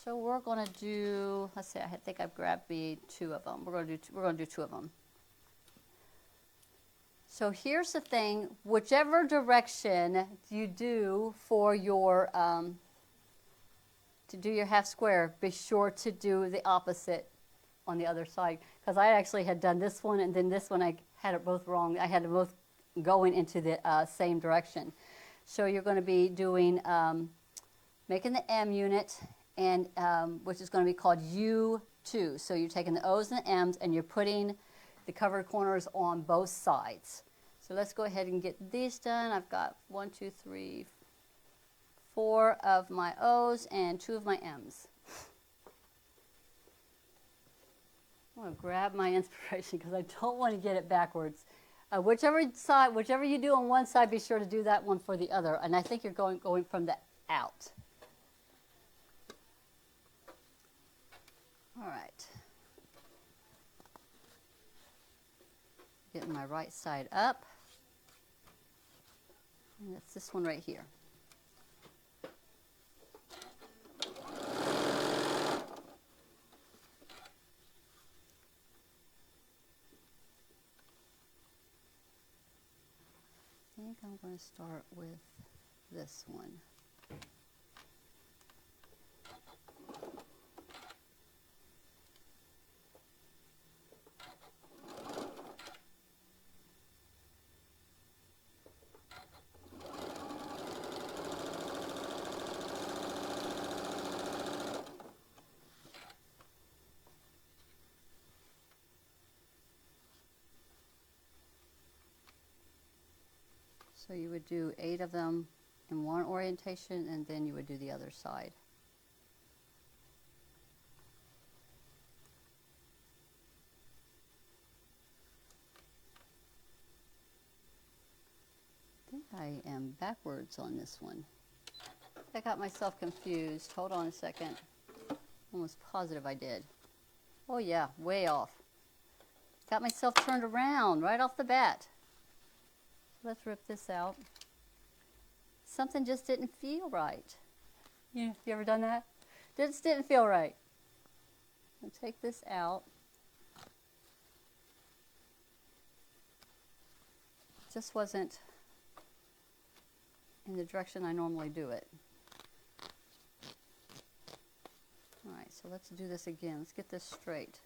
So we're going to do, let's see, I think I've grabbed me 2 of them. We're going to do 2 of them. So here's the thing, whichever direction you do for your, to do your half square, be sure to do the opposite on the other side. Because I actually had done this one and then this one I had it both wrong. I had them both going into the same direction. So you're going to be doing, making the M unit, and which is going to be called U2. So you're taking the O's and the M's and you're putting the covered corners on both sides. So let's go ahead and get these done. I've got 1, 2, 3, 4 of my O's and 2 of my M's. I'm going to grab my inspiration because I don't want to get it backwards. Whichever you do on one side, be sure to do that one for the other. And I think you're going from the out. All right. Getting my right side up. And that's this one right here. I think I'm going to start with this one. So you would do 8 of them in one orientation, and then you would do the other side. I think I am backwards on this one. I got myself confused. Hold on a second. Almost positive I did. Oh yeah, way off. Got myself turned around right off the bat. Let's rip this out. Something just didn't feel right. You ever done that? Just didn't feel right. So take this out. Just wasn't in the direction I normally do it. All right, so let's do this again. Let's get this straight.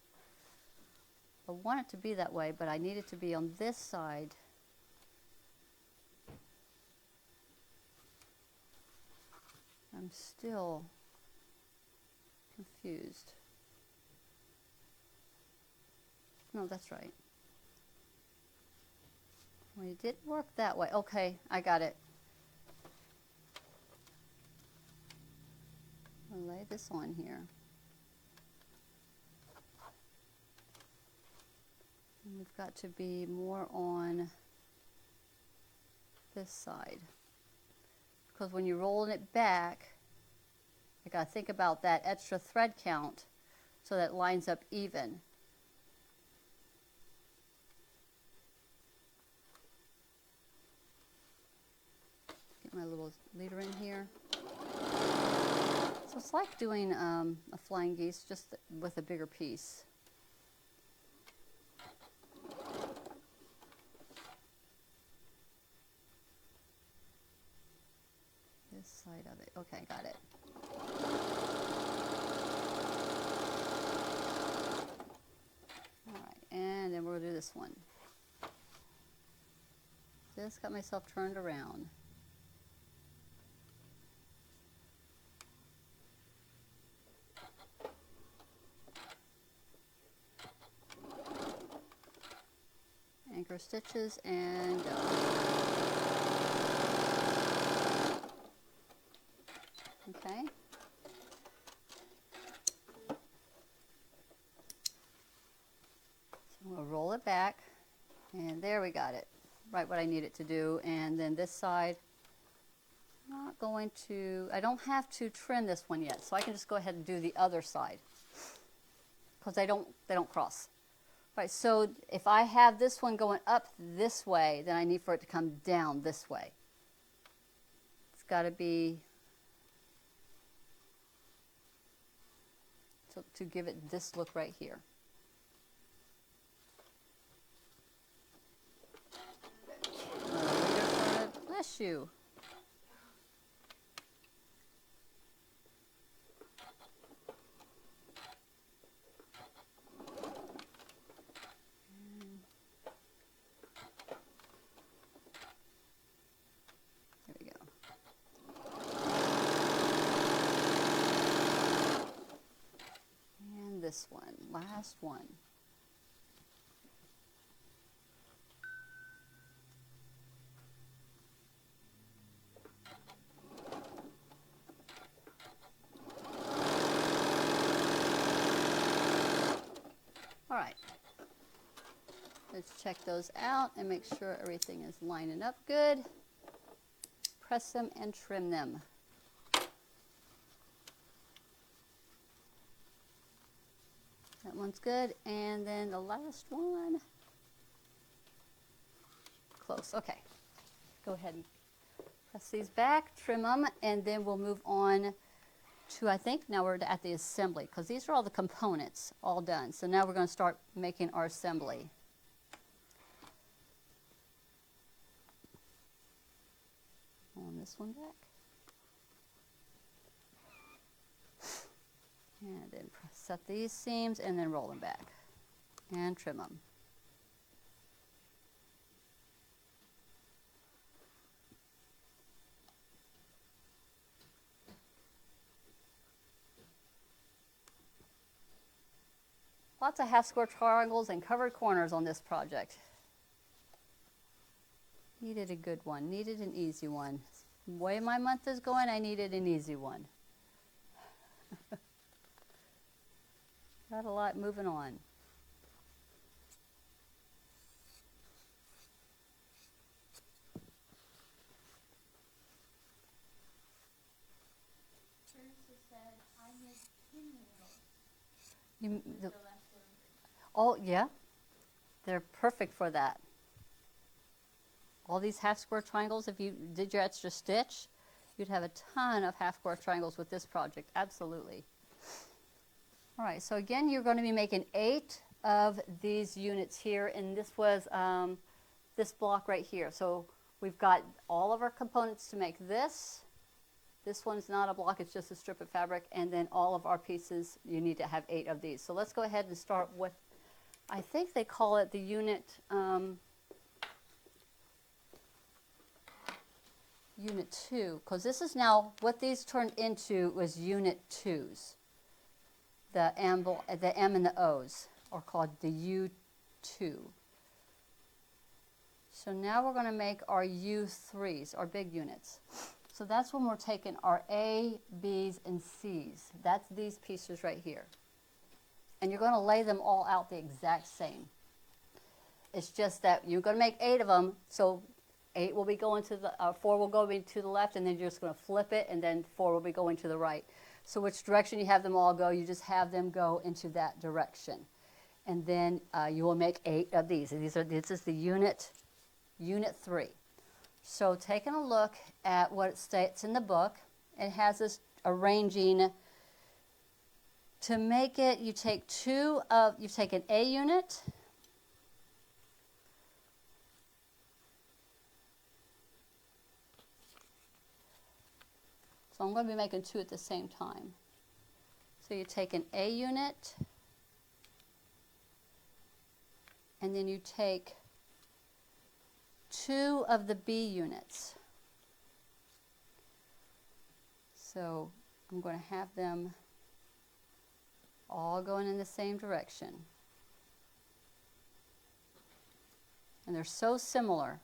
I want it to be that way, but I need it to be on this side. I'm still confused. No, that's right. Well, it didn't work that way. Okay, I got it. I'll lay this on here. And we've got to be more on this side. Because when you're rolling it back, I got to think about that extra thread count so that it lines up even. Get my little leader in here. So it's like doing a flying geese just with a bigger piece. This side of it. Okay, got it. All right, and then we'll do this one. Just got myself turned around. Anchor stitches and go. Okay. So we'll roll it back, and there we got it. Right what I need it to do. And then this side, I'm not going to, I don't have to trim this one yet, so I can just go ahead and do the other side because they don't cross. Right, so if I have this one going up this way, then I need for it to come down this way. It's got to be, to give it this look right here. Bless you. There we go. And this one, last one. All right, let's check those out and make sure everything is lining up good. Press them and trim them. That one's good, and then the last one, close, okay. Go ahead and press these back, trim them, and then we'll move on to, I think now we're at the assembly, because these are all the components all done. So now we're going to start making our assembly. On this one back. And then set these seams and then roll them back and trim them. Lots of half square triangles and covered corners on this project. Needed a good one, needed an easy one. The way my month is going, I needed an easy one. Got a lot moving on. Teresa said I make pinwheels. You, oh, yeah. They're perfect for that. All these half square triangles, if you did your extra stitch, you'd have a ton of half square triangles with this project. Absolutely. All right, so again, you're going to be making 8 of these units here, and this was this block right here. So we've got all of our components to make this. This one's not a block, it's just a strip of fabric, and then all of our pieces, you need to have 8 of these. So let's go ahead and start with, I think they call it the unit, unit 2, because this is now, what these turned into was unit 2s. The M and the O's are called the U2. So now we're going to make our U3s, our big units. So that's when we're taking our A, B's, and C's. That's these pieces right here. And you're going to lay them all out the exact same. It's just that you're going to make 8 of them, so 8 will be going to the, 4 will go to the left, and then you're just going to flip it, and then 4 will be going to the right. So which direction you have them all go, you just have them go into that direction. And then you will make 8 of these. And this is the unit 3. So taking a look at what it states in the book, it has this arranging. To make it, you take you take an A unit, so I'm going to be making 2 at the same time. So you take an A unit, and then you take 2 of the B units. So I'm going to have them all going in the same direction. And they're so similar.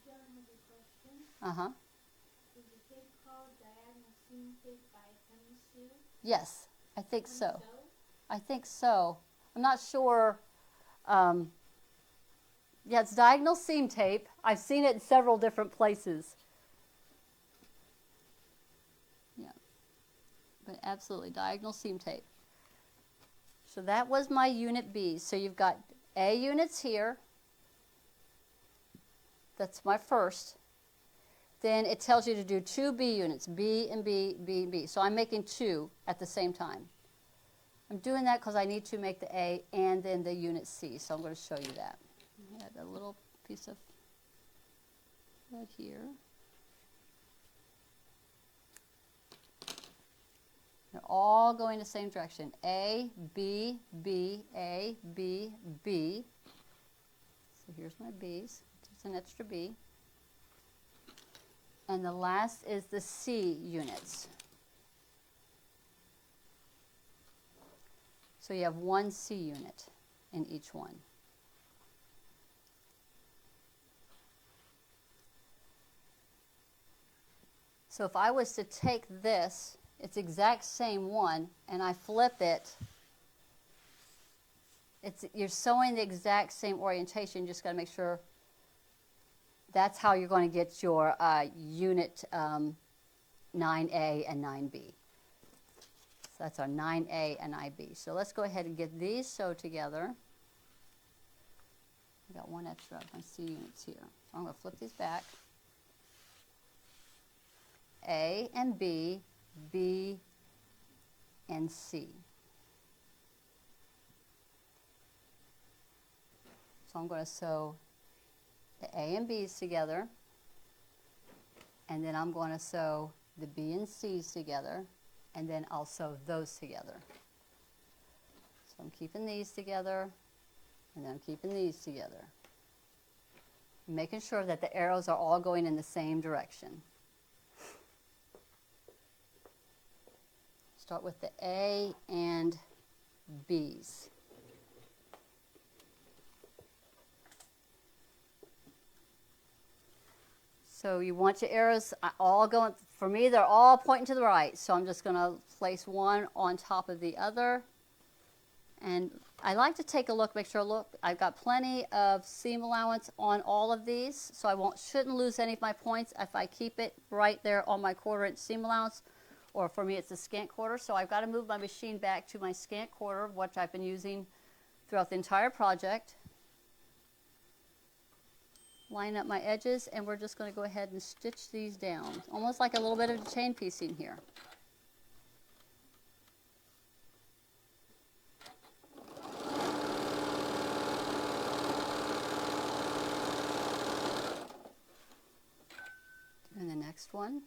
John has a question. Uh-huh. Is the tape called diagonal seam tape by Sue? Yes, I think so. I think so. I'm not sure. Yeah, it's diagonal seam tape. I've seen it in several different places. Yeah, but absolutely, diagonal seam tape. So that was my unit B. So you've got A units here. That's my first. Then it tells you to do 2 B units, B and B, B and B. So I'm making 2 at the same time. I'm doing that because I need to make the A and then the unit C. So I'm going to show you that. I had a little piece of thread here. They're all going the same direction. A, B, B, A, B, B. So here's my B's. Just an extra B. And the last is the C units. So you have 1 C unit in each one. So if I was to take this, it's exact same one, and I flip it, you're sewing the exact same orientation. You just got to make sure that's how you're going to get your unit 9A and 9B. So that's our 9A and IB. So let's go ahead and get these sewed together. I've got 1 extra of my C units here. So I'm going to flip these back. A and B, B and C. So I'm going to sew the A and B's together, and then I'm going to sew the B and C's together, and then I'll sew those together. So I'm keeping these together, and then I'm keeping these together. Making sure that the arrows are all going in the same direction. Start with the A and B's. So you want your arrows all going, for me they're all pointing to the right, so I'm just going to place one on top of the other. And I like to take a look, make sure, look, I've got plenty of seam allowance on all of these, so I shouldn't lose any of my points if I keep it right there on my 1/4 inch seam allowance, or for me it's a scant quarter. So I've got to move my machine back to my scant quarter, which I've been using throughout the entire project. line up my edges, and we're just going to go ahead and stitch these down, almost like a little bit of chain piecing here. And the next one.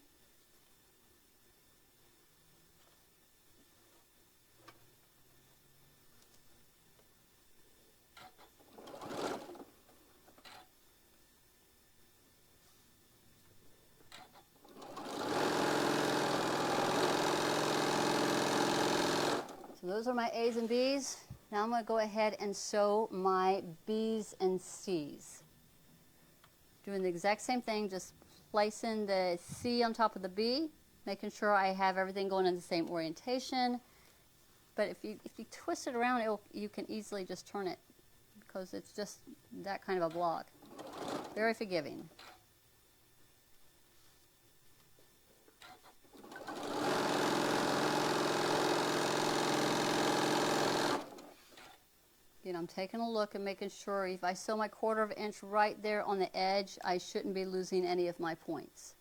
So those are my A's and B's. Now I'm going to go ahead and sew my B's and C's. Doing the exact same thing, just placing the C on top of the B, making sure I have everything going in the same orientation. But if you twist it around, you can easily just turn it because it's just that kind of a block. Very forgiving. Again, I'm taking a look and making sure if I sew my 1/4 inch right there on the edge, I shouldn't be losing any of my points.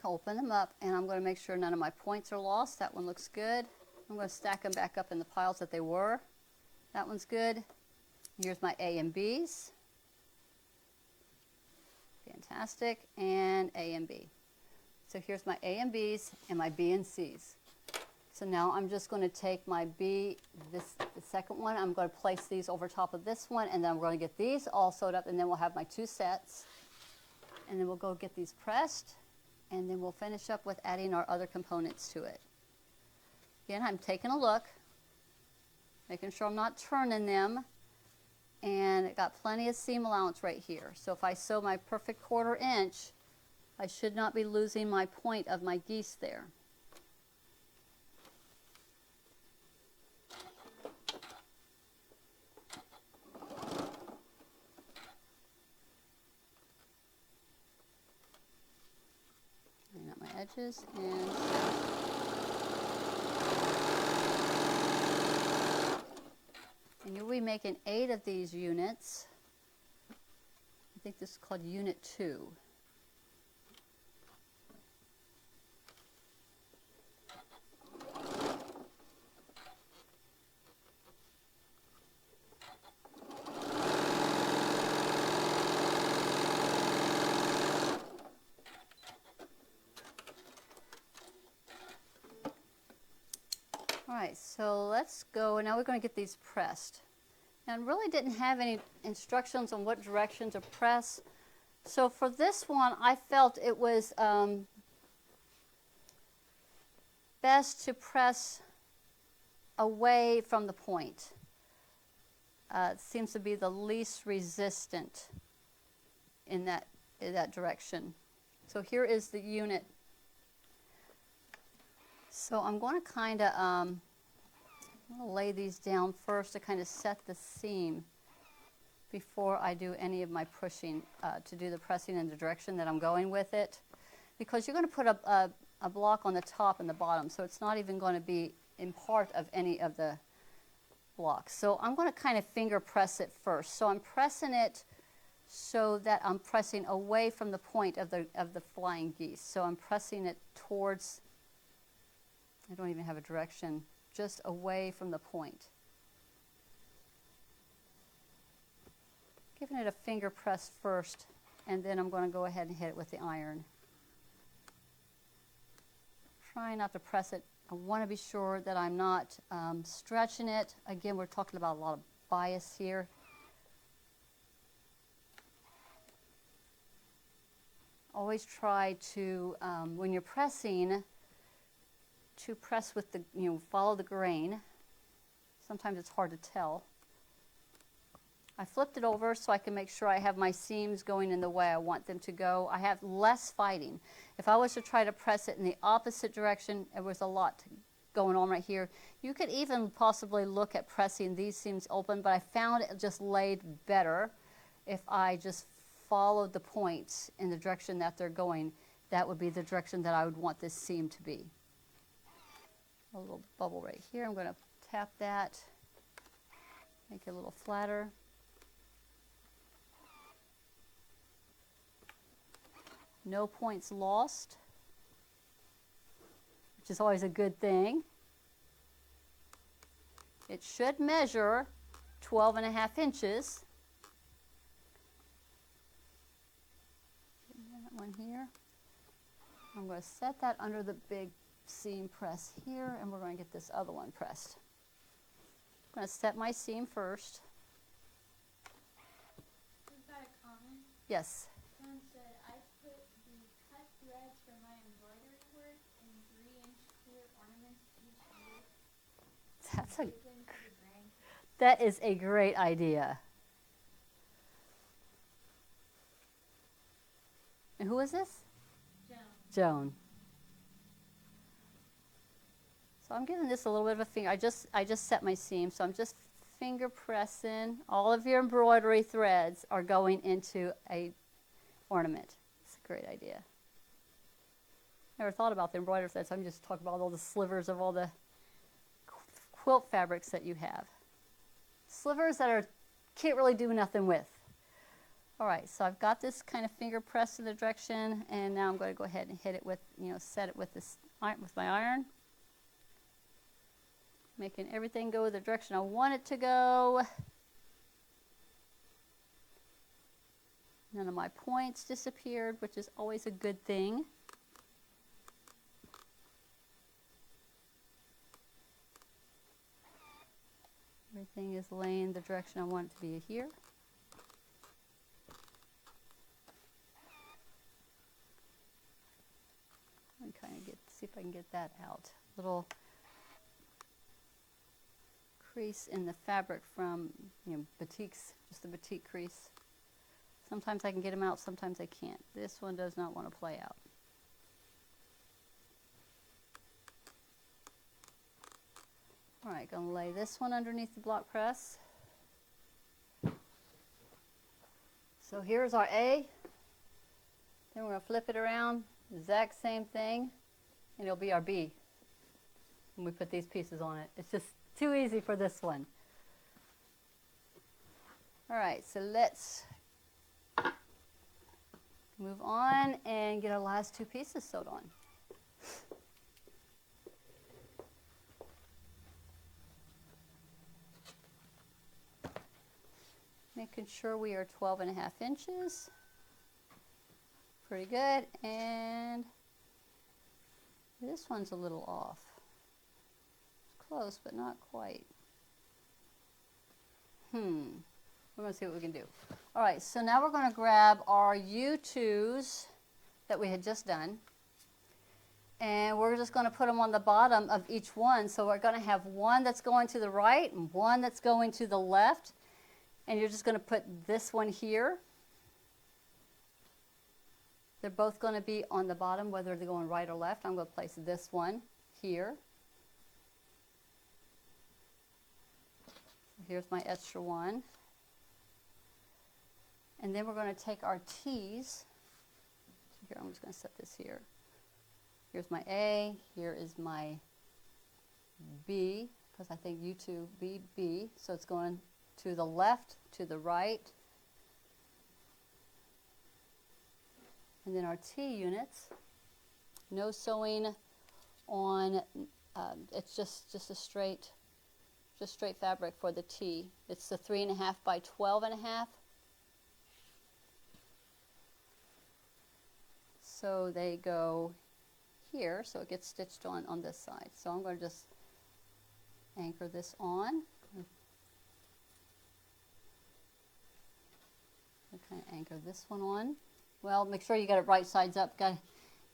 Open them up, and I'm going to make sure none of my points are lost. That one looks good. I'm going to stack them back up in the piles that they were. That one's good. Here's my A and B's. Fantastic. And A and B. So here's my A and B's and my B and C's. So now I'm just going to take my B, the second one, I'm going to place these over top of this one, and then I'm going to get these all sewed up, and then we'll have my 2 sets. And then we'll go get these pressed. And then we'll finish up with adding our other components to it. Again, I'm taking a look, making sure I'm not turning them, and it got plenty of seam allowance right here. So if I sew my perfect 1/4 inch, I should not be losing my point of my geese there. Edges and you'll be making 8 of these units. I think this is called unit 2. Alright, so let's go. Now we're going to get these pressed. Now I really didn't have any instructions on what direction to press. So for this one, I felt it was best to press away from the point. It seems to be the least resistant in that direction. So here is the unit. So I'm going to kind of lay these down first to kind of set the seam before I do any of my pushing to do the pressing in the direction that I'm going with it. Because you're going to put a block on the top and the bottom, so it's not even going to be in part of any of the blocks. So I'm going to kind of finger press it first. So I'm pressing it so that I'm pressing away from the point of the flying geese. So I'm pressing it towards, I don't even have a direction, just away from the point. Giving it a finger press first, and then I'm going to go ahead and hit it with the iron. Trying not to press it. I want to be sure that I'm not stretching it. Again, we're talking about a lot of bias here. Always try to, when you're pressing, to press with the, follow the grain. Sometimes it's hard to tell. I flipped it over so I can make sure I have my seams going in the way I want them to go. I have less fighting. If I was to try to press it in the opposite direction, there was a lot going on right here. You could even possibly look at pressing these seams open, but I found it just laid better if I just followed the points in the direction that they're going. That would be the direction that I would want this seam to be. A little bubble right here. I'm going to tap that, make it a little flatter. No points lost, which is always a good thing. It should measure 12.5 inches. That one here. I'm going to set that under the big seam press here, and we're going to get this other one pressed. I'm going to set my seam first. We've got a comment. Yes. Someone said, I put the cut threads for my embroidery work in 3-inch clear ornaments each year. That is a great idea. And who is this? Joan. So I'm giving this a little bit of a finger. I just set my seam, so I'm just finger pressing. All of your embroidery threads are going into a ornament. It's a great idea. Never thought about the embroidery threads. I'm just talking about all the slivers of all the quilt fabrics that you have. Slivers that can't really do nothing with. All right, so I've got this kind of finger pressed in the direction, and now I'm going to go ahead and hit it with, set it with this with my iron, making everything go the direction I want it to go. None of my points disappeared, which is always a good thing. Everything is laying the direction I want it to be here. And kind of see if I can get that out. Little crease in the fabric from batiks, just a batik crease. Sometimes I can get them out, sometimes I can't. This one does not want to play out. All right, going to lay this one underneath the block press. So here's our A. Then we're going to flip it around, exact same thing, and it'll be our B when we put these pieces on it. It's just too easy for this one. All right, so let's move on and get our last two pieces sewed on. Making sure we are 12.5 inches. Pretty good. And this one's a little off. It's close, but not quite. We're going to see what we can do. All right, so now we're going to grab our U2s that we had just done. And we're just going to put them on the bottom of each one. So we're going to have one that's going to the right and one that's going to the left. And you're just going to put this one here. They're both going to be on the bottom, whether they're going right or left. I'm going to place this one here. Here's my extra one. And then we're going to take our T's. Here, I'm just going to set this here. Here's my A. Here is my B, because I think U2, B, B. So it's going to the left, to the right. And then our T units. No sewing on, it's just a straight fabric for the T. It's the 3.5 by 12.5. So they go here, so it gets stitched on this side. So I'm going to just anchor this on. Kind of anchor this one on. Well, make sure you got it right sides up.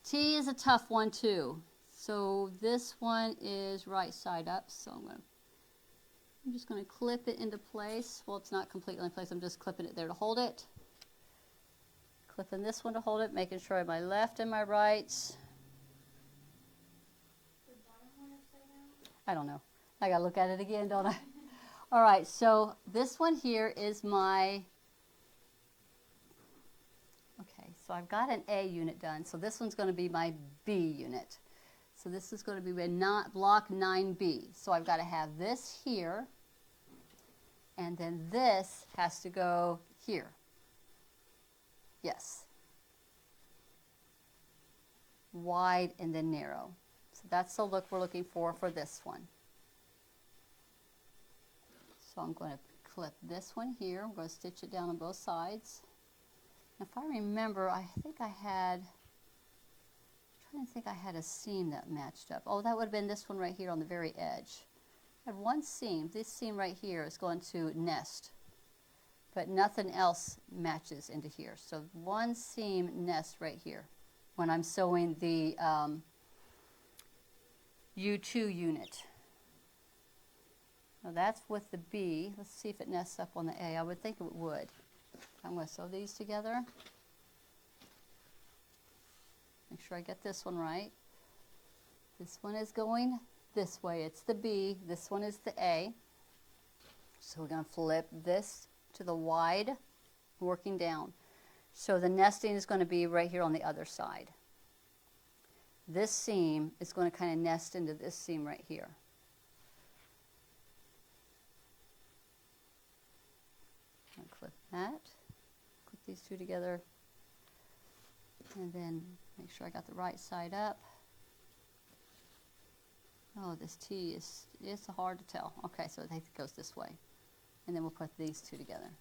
T is a tough one too. So this one is right side up. So I'm going to I'm just going to clip it into place. Well, it's not completely in place. I'm just clipping it there to hold it. Clipping this one to hold it, making sure I have my left and my right. The bottom one upside down? I don't know. I gotta look at it again, don't I? All right, so this one here is my, okay, so I've got an A unit done. So this one's gonna be my B unit. So this is gonna be my block 9B. So I've gotta have this here, and then this has to go here. Yes. Wide and then narrow. So that's the look we're looking for this one. So I'm going to clip this one here. I'm going to stitch it down on both sides. If I remember, I think I had, I'm trying to think I had a seam that matched up. Oh, that would have been this one right here on the very edge. I had one seam. This seam right here is going to nest, but nothing else matches into here. So one seam nests right here when I'm sewing the U2 unit. Now that's with the B. Let's see if it nests up on the A. I would think it would. I'm going to sew these together. Make sure I get this one right. This one is going this way. It's the B. This one is the A. So we're going to flip this to the wide, working down. So the nesting is going to be right here on the other side. This seam is going to kind of nest into this seam right here. I'm going to clip that, clip these two together, and then make sure I got the right side up. Oh, this T is, it's hard to tell. Okay, so I think it goes this way. And then we'll put these two together.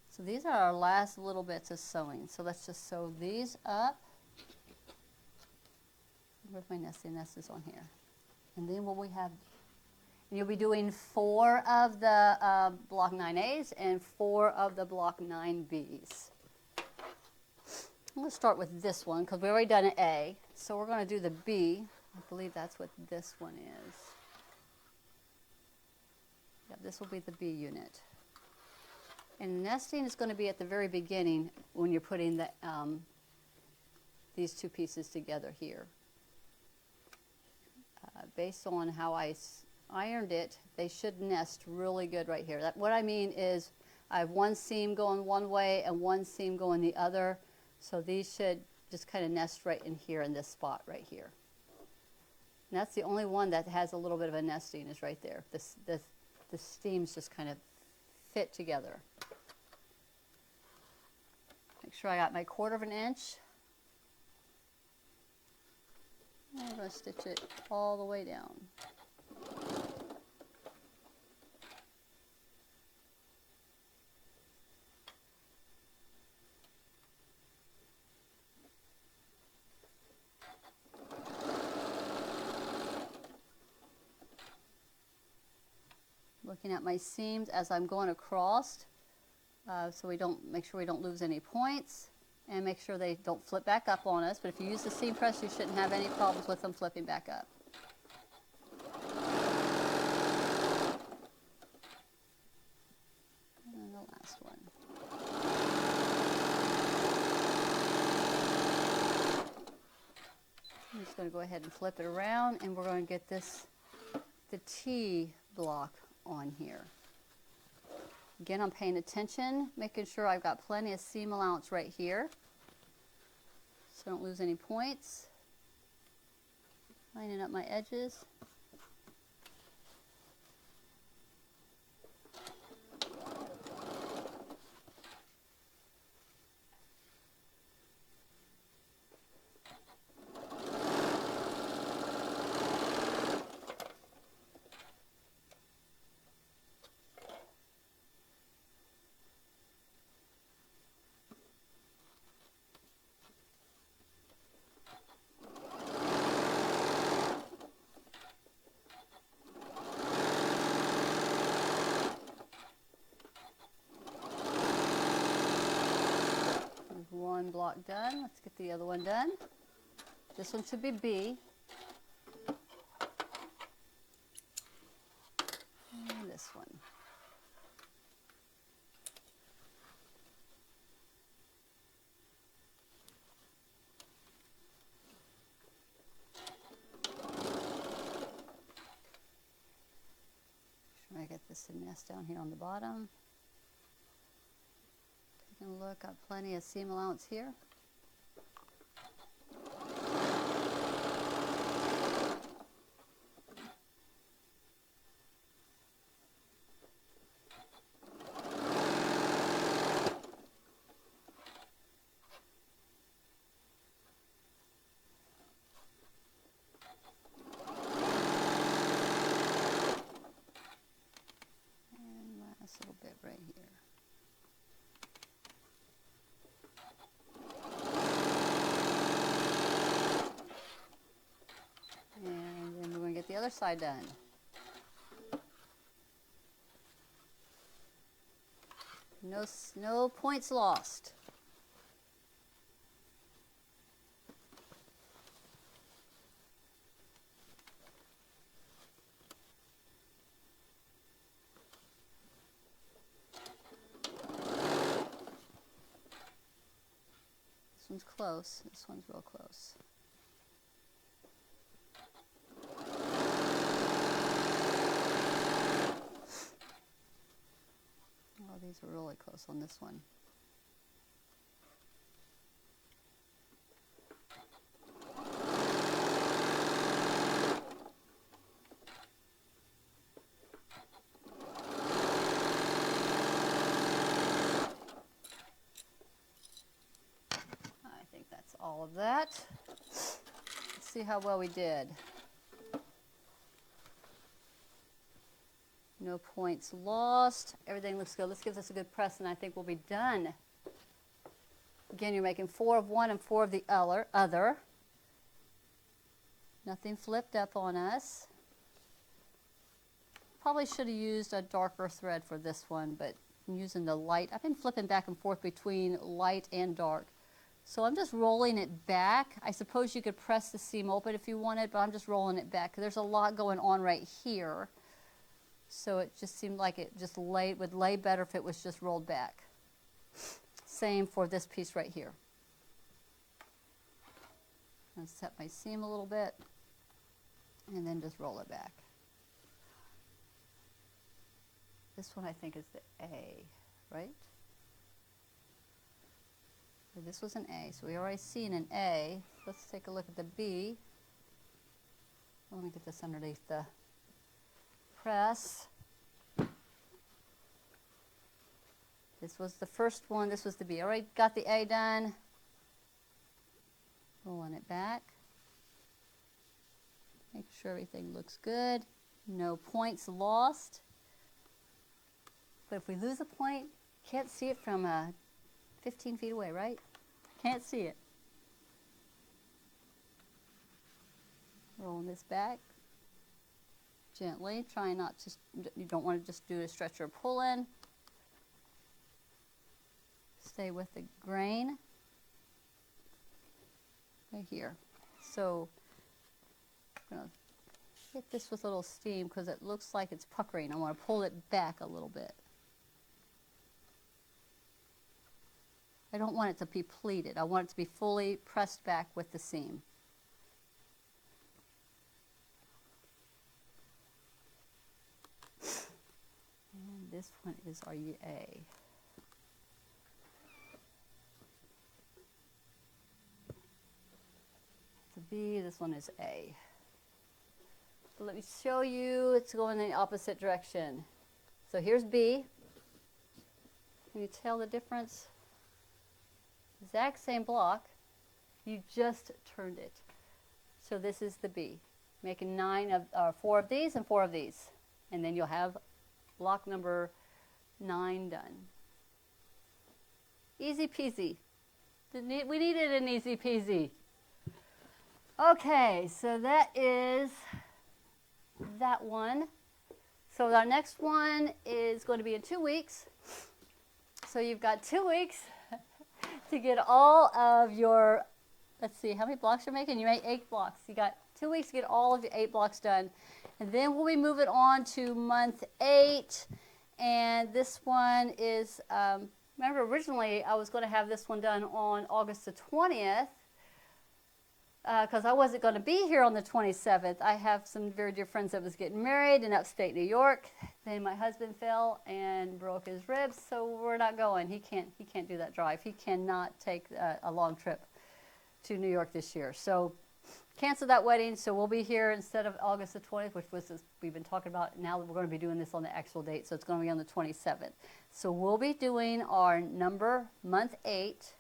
So these are our last little bits of sewing. So let's just sew these up. Where's my nesting? Nest is on here. And then what we have, and you'll be doing 4 of the block 9As and 4 of the block 9Bs. I'm going to start with this one because we've already done an A. So we're going to do the B. I believe that's what this one is. Yeah, this will be the B unit. And nesting is going to be at the very beginning when you're putting the, these two pieces together here. Based on how I ironed it, they should nest really good right here. What I mean is I have one seam going one way and one seam going the other. So these should just kind of nest right in here in this spot right here. And that's the only one that has a little bit of a nesting is right there. The steams just kind of fit together. Make sure I got my 1/4 of an inch. And I'm going to stitch it all the way down. Looking at my seams as I'm going across, so we don't make sure we don't lose any points, and make sure they don't flip back up on us. But if you use the seam press, you shouldn't have any problems with them flipping back up. And the last one. I'm just going to go ahead and flip it around, and we're going to get this, the T block on here. Again, I'm paying attention, making sure I've got plenty of seam allowance right here, so I don't lose any points. Lining up my edges. One block done. Let's get the other one done. This one should be B. And this one. this to nest down here on the bottom. Taking a look, got plenty of seam allowance here. Last little bit right here. And then we're going to get the other side done. No points lost. This one's close. This one's real close. Oh, these are really close on this one. I think that's all of that. Let's see how well we did. No points lost. Everything looks good. Let's give this a good press and I think we'll be done. Again, you're making 4 of one and 4 of the other. Nothing flipped up on us. Probably should have used a darker thread for this one, but I'm using the light. I've been flipping back and forth between light and dark. So I'm just rolling it back. I suppose you could press the seam open if you wanted, but I'm just rolling it back because there's a lot going on right here. So it just seemed like it just would lay better if it was just rolled back. Same for this piece right here. I'm going to set my seam a little bit and then just roll it back. This one I think is the A, right? So this was an A, so we already seen an A. Let's take a look at the B. Let me get this underneath the press. This was the first one, this was the B. Already got the A done. Rolling it back. Make sure everything looks good. No points lost. But if we lose a point, can't see it from 15 feet away, right? Can't see it. Rolling this back gently, trying not to, you don't want to just do a stretch or pull in. Stay with the grain right here. So I'm going to hit this with a little steam because it looks like it's puckering. I want to pull it back a little bit. I don't want it to be pleated. I want it to be fully pressed back with the seam. And this one is our A. The B, this one is A. So let me show you, it's going in the opposite direction. So here's B. Can you tell the difference? Exact same block, you just turned it. So this is the B. Making 4 of these and 4 of these. And then you'll have block number 9 done. Easy peasy. We needed an easy peasy. Okay, so that is that one. So our next one is going to be in 2 weeks. So you've got 2 weeks to get all of your, let's see, how many blocks you're making? You made 8 blocks. You got 2 weeks to get all of your 8 blocks done. And then we'll be moving on to month 8. And this one is, remember originally I was going to have this one done on August the 20th. because I wasn't going to be here on the 27th. I have some very dear friends that was getting married in upstate New York. Then my husband fell and broke his ribs, so we're not going. He can't do that drive. He cannot take a long trip to New York this year. So cancel that wedding. So we'll be here instead of August the 20th, which was we've been talking about. Now we're going to be doing this on the actual date, so it's going to be on the 27th. So we'll be doing our number month 8,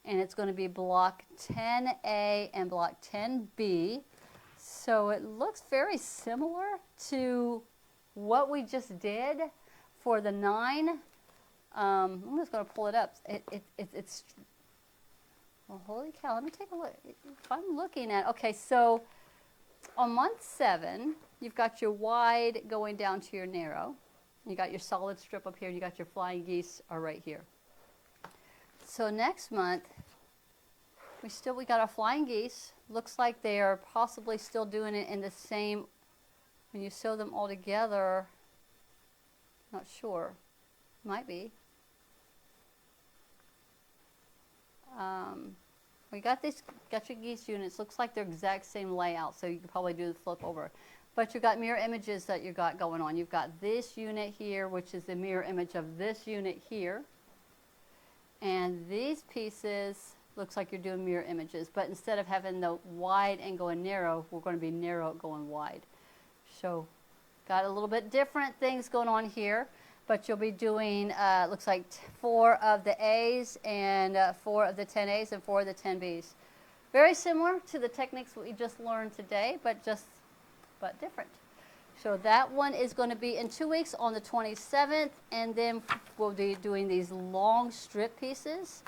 and it's going to be block 10A and block 10B. So it looks very similar to what we just did for the 9. I'm just going to pull it up. It's well, holy cow, let me take a look. If I'm looking at, okay, so on month 7, you've got your wide going down to your narrow. You got your solid strip up here, and you got your flying geese are right here. So next month, we got our flying geese. Looks like they are possibly still doing it in the same, when you sew them all together, not sure, might be. We got your geese units. Looks like they're exact same layout, so you could probably do the flip over. But you've got mirror images that you got going on. You've got this unit here, which is the mirror image of this unit here. And these pieces, looks like you're doing mirror images. But instead of having the wide and going narrow, we're going to be narrow going wide. So got a little bit different things going on here. But you'll be doing, looks like 4 of the A's and 4 of the 10A's and 4 of the 10B's. Very similar to the techniques we just learned today, but different. So that one is going to be in 2 weeks on the 27th, and then we'll be doing these long strip pieces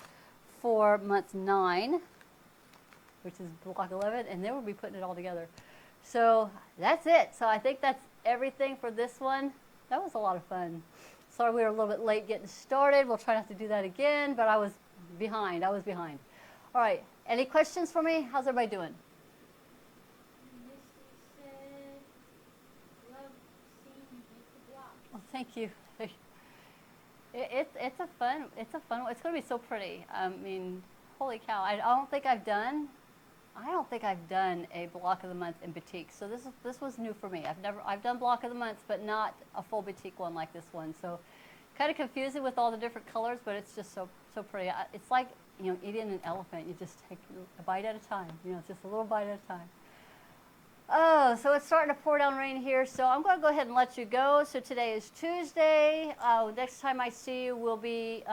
for month 9, which is block 11, and then we'll be putting it all together. So that's it. So I think that's everything for this one. That was a lot of fun. Sorry we were a little bit late getting started. We'll try not to do that again, but I was behind. All right, any questions for me? How's everybody doing? Misty said, love seeing you make the block. Well, thank you. It's a fun one. It's going to be so pretty. I mean, holy cow. I don't think I've done a block of the month in batik. So this was new for me. I've done block of the month, but not a full batik one like this one. So kind of confusing with all the different colors, but it's just so pretty. It's like, eating an elephant. You just take a bite at a time. Just a little bite at a time. Oh, so it's starting to pour down rain here, so I'm going to go ahead and let you go. So today is Tuesday. Next time I see you will be,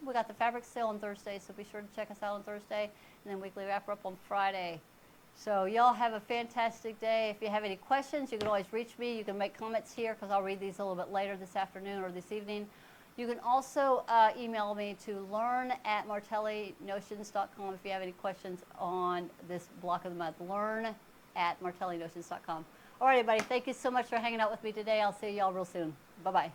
we got the fabric sale on Thursday, so be sure to check us out on Thursday, and then weekly wrap up on Friday. So y'all have a fantastic day. If you have any questions, you can always reach me. You can make comments here, because I'll read these a little bit later this afternoon or this evening. You can also email me to learn@martellinotions.com if you have any questions on this block of the month. Learn@martellinotions.com. All right, everybody, thank you so much for hanging out with me today. I'll see y'all real soon. Bye-bye.